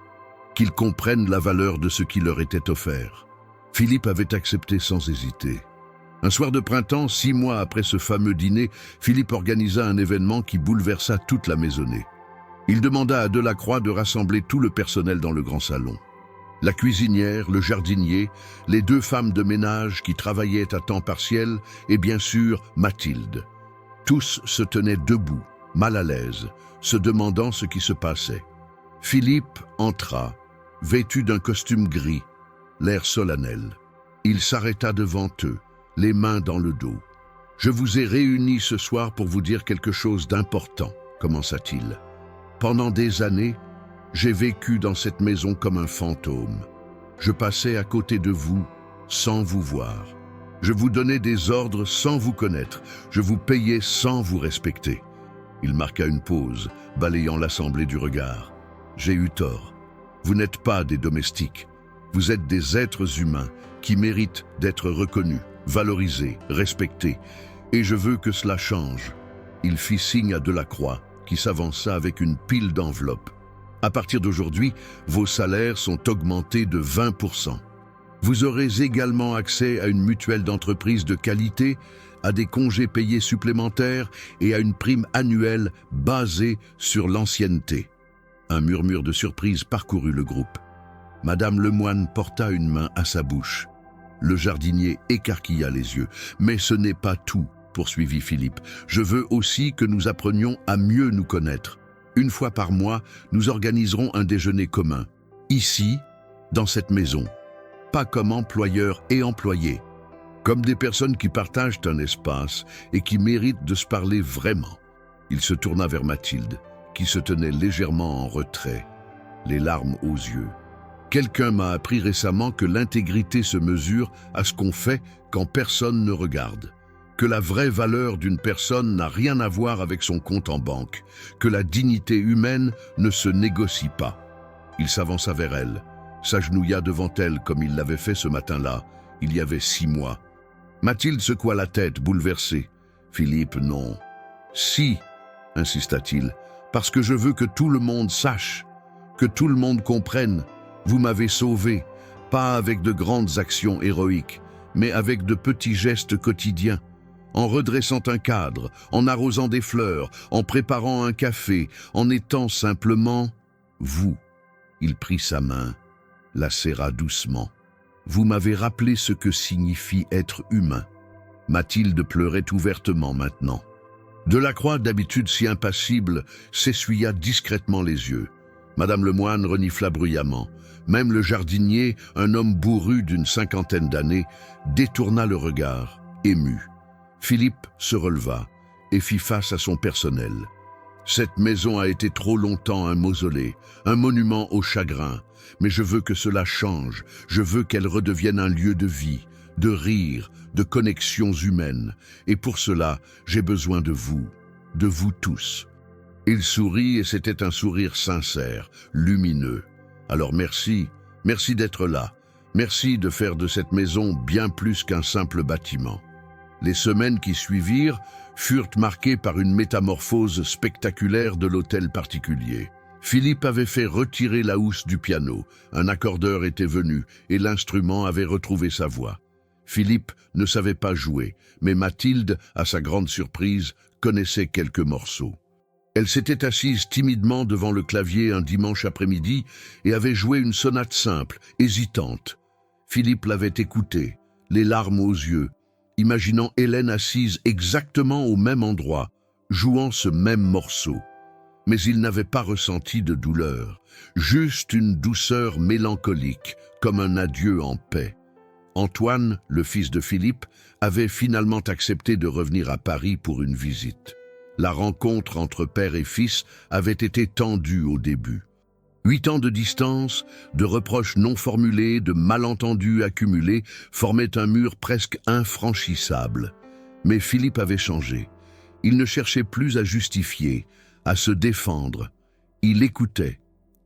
qu'ils comprennent la valeur de ce qui leur était offert. Philippe avait accepté sans hésiter. Un soir de printemps, 6 mois après ce fameux dîner, Philippe organisa un événement qui bouleversa toute la maisonnée. Il demanda à Delacroix de rassembler tout le personnel dans le grand salon. La cuisinière, le jardinier, les 2 femmes de ménage qui travaillaient à temps partiel et bien sûr Mathilde. Tous se tenaient debout, mal à l'aise, se demandant ce qui se passait. Philippe entra, vêtu d'un costume gris, l'air solennel. Il s'arrêta devant eux, les mains dans le dos. « Je vous ai réunis ce soir pour vous dire quelque chose d'important, » commença-t-il. « Pendant des années, j'ai vécu dans cette maison comme un fantôme. Je passais à côté de vous sans vous voir. Je vous donnais des ordres sans vous connaître. Je vous payais sans vous respecter. » Il marqua une pause, balayant l'assemblée du regard. « J'ai eu tort. Vous n'êtes pas des domestiques. Vous êtes des êtres humains qui méritent d'être reconnus, valorisés, respectés. Et je veux que cela change. » Il fit signe à Delacroix, qui s'avança avec une pile d'enveloppes. « À partir d'aujourd'hui, vos salaires sont augmentés de 20%. » Vous aurez également accès à une mutuelle d'entreprise de qualité, à des congés payés supplémentaires et à une prime annuelle basée sur l'ancienneté. Un murmure de surprise parcourut le groupe. Madame Lemoine porta une main à sa bouche. Le jardinier écarquilla les yeux. « Mais ce n'est pas tout, » poursuivit Philippe. « Je veux aussi que nous apprenions à mieux nous connaître. Une fois par mois, nous organiserons un déjeuner commun. Ici, dans cette maison. Pas comme employeurs et employés. Comme des personnes qui partagent un espace et qui méritent de se parler vraiment. » Il se tourna vers Mathilde, qui se tenait légèrement en retrait, les larmes aux yeux. Quelqu'un m'a appris récemment que l'intégrité se mesure à ce qu'on fait quand personne ne regarde, que la vraie valeur d'une personne n'a rien à voir avec son compte en banque, que la dignité humaine ne se négocie pas. Il s'avança vers elle, s'agenouilla devant elle comme il l'avait fait ce matin-là, il y avait 6 mois. Mathilde secoua la tête, bouleversée. « Philippe, non. »« Si, » insista-t-il, « parce que je veux que tout le monde sache, que tout le monde comprenne. Vous m'avez sauvé, pas avec de grandes actions héroïques, mais avec de petits gestes quotidiens, en redressant un cadre, en arrosant des fleurs, en préparant un café, en étant simplement vous. » Il prit sa main, la serra doucement. « Vous m'avez rappelé ce que signifie être humain. » Mathilde pleurait ouvertement maintenant. Delacroix, d'habitude si impassible, s'essuya discrètement les yeux. Madame Lemoine renifla bruyamment. Même le jardinier, un homme bourru d'une 50aine d'années, détourna le regard, ému. Philippe se releva et fit face à son personnel. Cette maison a été trop longtemps un mausolée, un monument au chagrin, mais je veux que cela change, je veux qu'elle redevienne un lieu de vie, de rire, de connexions humaines, et pour cela, j'ai besoin de vous tous. Il sourit et c'était un sourire sincère, lumineux. Alors merci d'être là, merci de faire de cette maison bien plus qu'un simple bâtiment. Les semaines qui suivirent furent marquées par une métamorphose spectaculaire de l'hôtel particulier. Philippe avait fait retirer la housse du piano, un accordeur était venu et l'instrument avait retrouvé sa voix. Philippe ne savait pas jouer, mais Mathilde, à sa grande surprise, connaissait quelques morceaux. Elle s'était assise timidement devant le clavier un dimanche après-midi et avait joué une sonate simple, hésitante. Philippe l'avait écoutée, les larmes aux yeux, imaginant Hélène assise exactement au même endroit, jouant ce même morceau. Mais il n'avait pas ressenti de douleur, juste une douceur mélancolique, comme un adieu en paix. Antoine, le fils de Philippe, avait finalement accepté de revenir à Paris pour une visite. La rencontre entre père et fils avait été tendue au début. 8 ans de distance, de reproches non formulés, de malentendus accumulés formaient un mur presque infranchissable. Mais Philippe avait changé. Il ne cherchait plus à justifier, à se défendre. Il écoutait.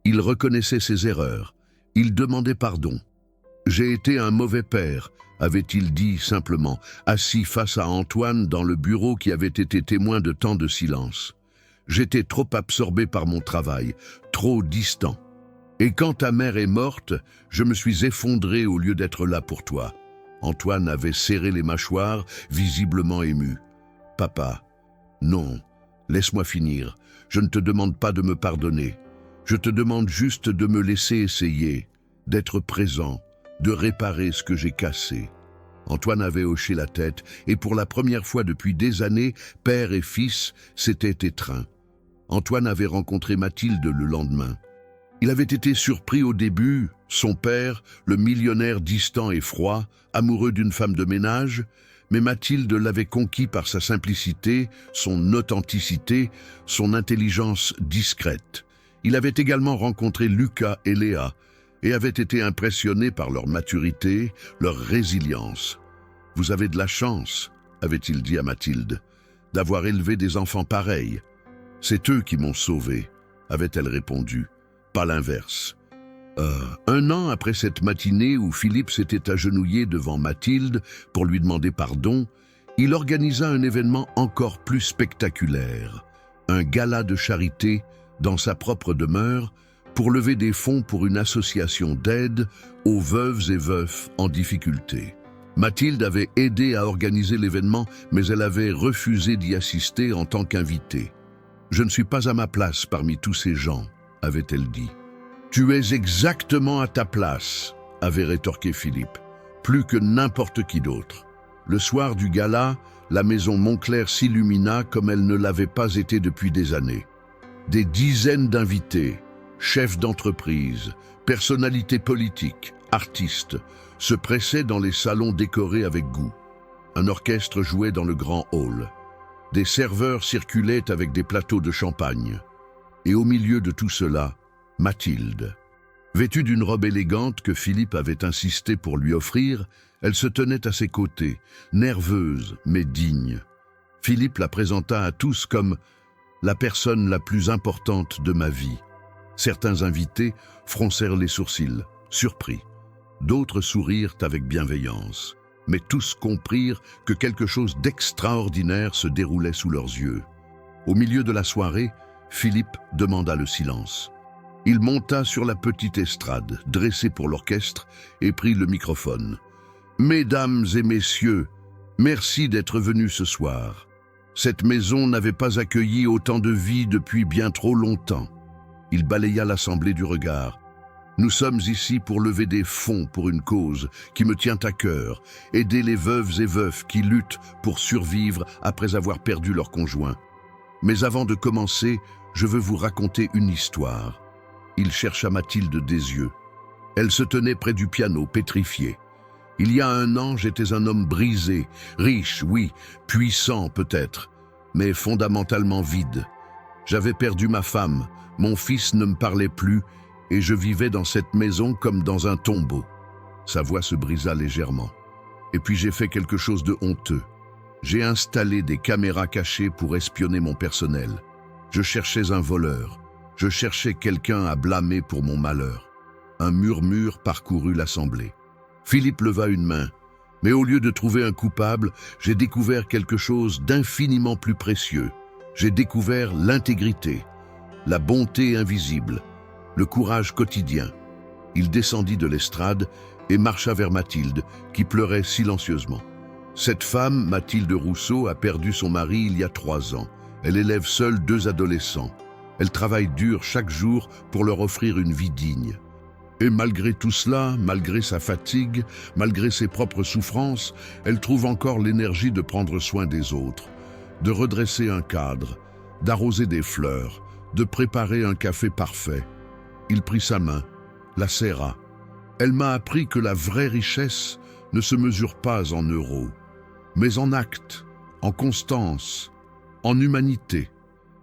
Il reconnaissait ses erreurs. Il demandait pardon. « J'ai été un mauvais père », avait-il dit simplement, assis face à Antoine dans le bureau qui avait été témoin de tant de silence. « J'étais trop absorbé par mon travail, trop distant. Et quand ta mère est morte, je me suis effondré au lieu d'être là pour toi. » Antoine avait serré les mâchoires, visiblement ému. « Papa, non, laisse-moi finir. Je ne te demande pas de me pardonner. Je te demande juste de me laisser essayer, d'être présent, de réparer ce que j'ai cassé. » Antoine avait hoché la tête et pour la première fois depuis des années, père et fils s'étaient étreints. Antoine avait rencontré Mathilde le lendemain. Il avait été surpris au début, son père, le millionnaire distant et froid, amoureux d'une femme de ménage, mais Mathilde l'avait conquis par sa simplicité, son authenticité, son intelligence discrète. Il avait également rencontré Lucas et Léa, et avait été impressionné par leur maturité, leur résilience. « Vous avez de la chance, » avait-il dit à Mathilde, « d'avoir élevé des enfants pareils. C'est eux qui m'ont sauvé, » avait-elle répondu, pas l'inverse. 1 an après cette matinée où Philippe s'était agenouillé devant Mathilde pour lui demander pardon, il organisa un événement encore plus spectaculaire, un gala de charité dans sa propre demeure, pour lever des fonds pour une association d'aide aux veuves et veufs en difficulté. Mathilde avait aidé à organiser l'événement, mais elle avait refusé d'y assister en tant qu'invitée. « Je ne suis pas à ma place parmi tous ces gens », avait-elle dit. « Tu es exactement à ta place », avait rétorqué Philippe, plus que n'importe qui d'autre. Le soir du gala, la maison Montclair s'illumina comme elle ne l'avait pas été depuis des années. Des dizaines d'invités, chefs d'entreprise, personnalités politiques, artistes, se pressaient dans les salons décorés avec goût. Un orchestre jouait dans le grand hall. Des serveurs circulaient avec des plateaux de champagne. Et au milieu de tout cela, Mathilde. Vêtue d'une robe élégante que Philippe avait insisté pour lui offrir, elle se tenait à ses côtés, nerveuse mais digne. Philippe la présenta à tous comme la personne la plus importante de ma vie. Certains invités froncèrent les sourcils, surpris. D'autres sourirent avec bienveillance. Mais tous comprirent que quelque chose d'extraordinaire se déroulait sous leurs yeux. Au milieu de la soirée, Philippe demanda le silence. Il monta sur la petite estrade, dressée pour l'orchestre, et prit le microphone. « Mesdames et messieurs, merci d'être venus ce soir. Cette maison n'avait pas accueilli autant de vie depuis bien trop longtemps. » Il balaya l'assemblée du regard. « Nous sommes ici pour lever des fonds pour une cause qui me tient à cœur, aider les veuves et veufs qui luttent pour survivre après avoir perdu leur conjoint. Mais avant de commencer, je veux vous raconter une histoire. » Il chercha Mathilde des yeux. Elle se tenait près du piano, pétrifiée. « Il y a 1 an, j'étais un homme brisé, riche, oui, puissant peut-être, mais fondamentalement vide. J'avais perdu ma femme, mon fils ne me parlait plus, et je vivais dans cette maison comme dans un tombeau. » Sa voix se brisa légèrement. « Et puis j'ai fait quelque chose de honteux. J'ai installé des caméras cachées pour espionner mon personnel. Je cherchais un voleur. Je cherchais quelqu'un à blâmer pour mon malheur. » Un murmure parcourut l'assemblée. Philippe leva une main. « Mais au lieu de trouver un coupable, j'ai découvert quelque chose d'infiniment plus précieux. J'ai découvert l'intégrité, la bonté invisible, le courage quotidien. » Il descendit de l'estrade et marcha vers Mathilde, qui pleurait silencieusement. Cette femme, Mathilde Rousseau, a perdu son mari il y a 3 ans. Elle élève seule 2 adolescents. Elle travaille dur chaque jour pour leur offrir une vie digne. Et malgré tout cela, malgré sa fatigue, malgré ses propres souffrances, elle trouve encore l'énergie de prendre soin des autres, de redresser un cadre, d'arroser des fleurs, de préparer un café parfait. Il prit sa main, la serra. Elle m'a appris que la vraie richesse ne se mesure pas en euros, mais en actes, en constance, en humanité.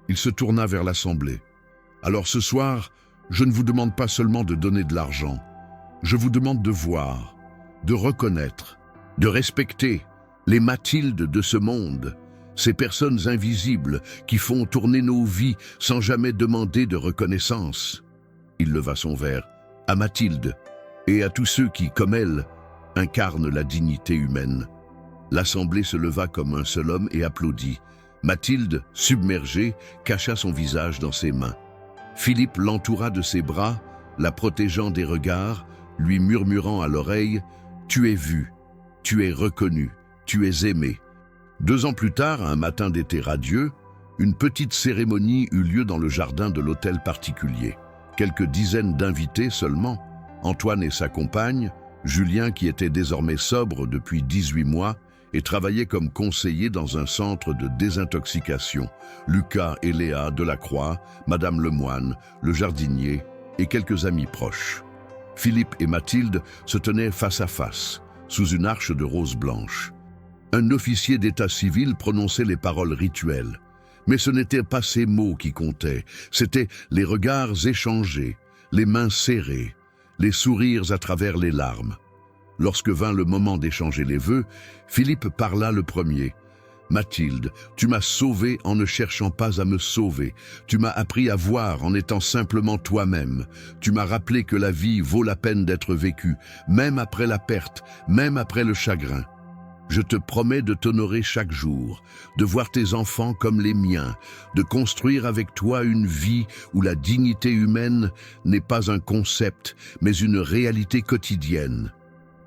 Il se tourna vers l'assemblée. « Alors ce soir, je ne vous demande pas seulement de donner de l'argent. Je vous demande de voir, de reconnaître, de respecter les Mathildes de ce monde, ces personnes invisibles qui font tourner nos vies sans jamais demander de reconnaissance. » Il leva son verre à Mathilde et à tous ceux qui, comme elle, incarnent la dignité humaine. L'assemblée se leva comme un seul homme et applaudit. Mathilde, submergée, cacha son visage dans ses mains. Philippe l'entoura de ses bras, la protégeant des regards, lui murmurant à l'oreille « Tu es vu, tu es reconnu, tu es aimé ». 2 ans plus tard, un matin d'été radieux, une petite cérémonie eut lieu dans le jardin de l'hôtel particulier. Quelques dizaines d'invités seulement, Antoine et sa compagne, Julien qui était désormais sobre depuis 18 mois, et travaillait comme conseiller dans un centre de désintoxication, Lucas et Léa Delacroix, Madame Lemoine, le jardinier et quelques amis proches. Philippe et Mathilde se tenaient face à face, sous une arche de roses blanches. Un officier d'état civil prononçait les paroles rituelles. Mais ce n'étaient pas ces mots qui comptaient, c'étaient les regards échangés, les mains serrées, les sourires à travers les larmes. Lorsque vint le moment d'échanger les vœux, Philippe parla le premier. « Mathilde, tu m'as sauvé en ne cherchant pas à me sauver. Tu m'as appris à voir en étant simplement toi-même. Tu m'as rappelé que la vie vaut la peine d'être vécue, même après la perte, même après le chagrin. » Je te promets de t'honorer chaque jour, de voir tes enfants comme les miens, de construire avec toi une vie où la dignité humaine n'est pas un concept, mais une réalité quotidienne. »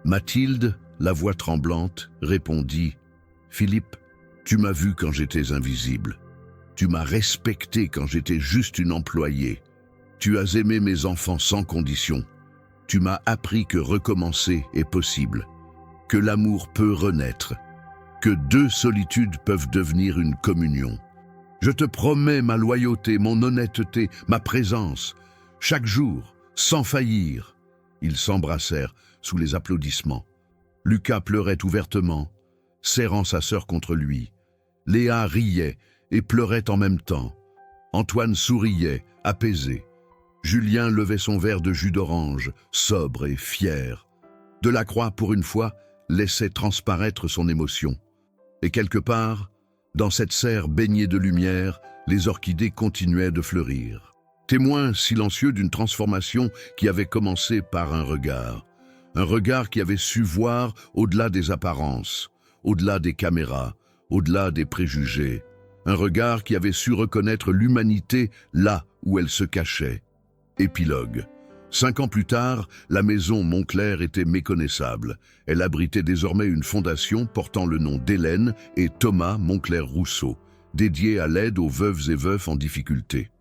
Mathilde, la voix tremblante, répondit « Philippe, tu m'as vu quand j'étais invisible. Tu m'as respecté quand j'étais juste une employée. Tu as aimé mes enfants sans condition. Tu m'as appris que recommencer est possible, que l'amour peut renaître, que deux solitudes peuvent devenir une communion. Je te promets ma loyauté, mon honnêteté, ma présence, chaque jour, sans faillir. » Ils s'embrassèrent sous les applaudissements. Lucas pleurait ouvertement, serrant sa sœur contre lui. Léa riait et pleurait en même temps. Antoine souriait, apaisé. Julien levait son verre de jus d'orange, sobre et fier. Delacroix, pour une fois, laissait transparaître son émotion. Et quelque part, dans cette serre baignée de lumière, les orchidées continuaient de fleurir. Témoins silencieux d'une transformation qui avait commencé par un regard qui avait su voir au-delà des apparences, au-delà des caméras, au-delà des préjugés, un regard qui avait su reconnaître l'humanité là où elle se cachait. Épilogue. 5 ans plus tard, la maison Montclair était méconnaissable. Elle abritait désormais une fondation portant le nom d'Hélène et Thomas Montclair-Rousseau, dédiée à l'aide aux veuves et veufs en difficulté.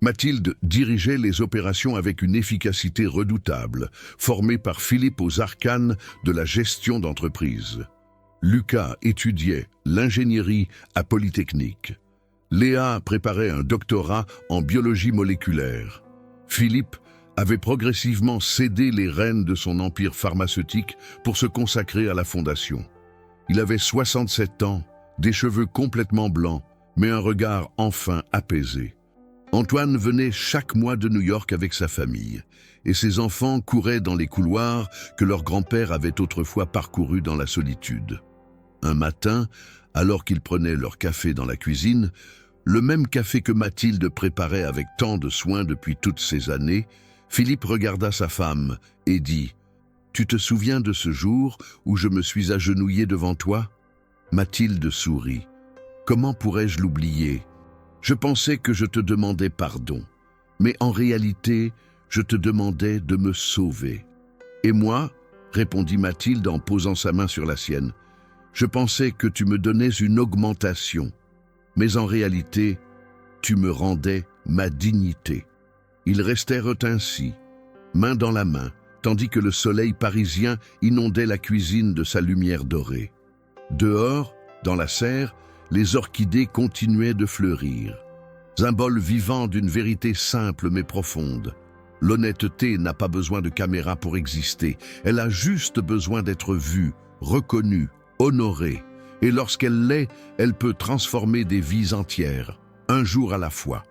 Mathilde dirigeait les opérations avec une efficacité redoutable, formée par Philippe aux arcanes de la gestion d'entreprise. Lucas étudiait l'ingénierie à Polytechnique. Léa préparait un doctorat en biologie moléculaire. Philippe avait progressivement cédé les rênes de son empire pharmaceutique pour se consacrer à la fondation. Il avait 67 ans, des cheveux complètement blancs, mais un regard enfin apaisé. Antoine venait chaque mois de New York avec sa famille, et ses enfants couraient dans les couloirs que leur grand-père avait autrefois parcourus dans la solitude. Un matin, alors qu'ils prenaient leur café dans la cuisine, le même café que Mathilde préparait avec tant de soin depuis toutes ces années, Philippe regarda sa femme et dit « Tu te souviens de ce jour où je me suis agenouillé devant toi ?» Mathilde sourit. « Comment pourrais-je l'oublier ? Je pensais que je te demandais pardon, mais en réalité, je te demandais de me sauver. » « Et moi, » répondit Mathilde en posant sa main sur la sienne, « je pensais que tu me donnais une augmentation, mais en réalité, tu me rendais ma dignité. » Ils restèrent ainsi, main dans la main, tandis que le soleil parisien inondait la cuisine de sa lumière dorée. Dehors, dans la serre, les orchidées continuaient de fleurir, symbole vivant d'une vérité simple mais profonde. L'honnêteté n'a pas besoin de caméra pour exister, elle a juste besoin d'être vue, reconnue, honorée. Et lorsqu'elle l'est, elle peut transformer des vies entières, un jour à la fois.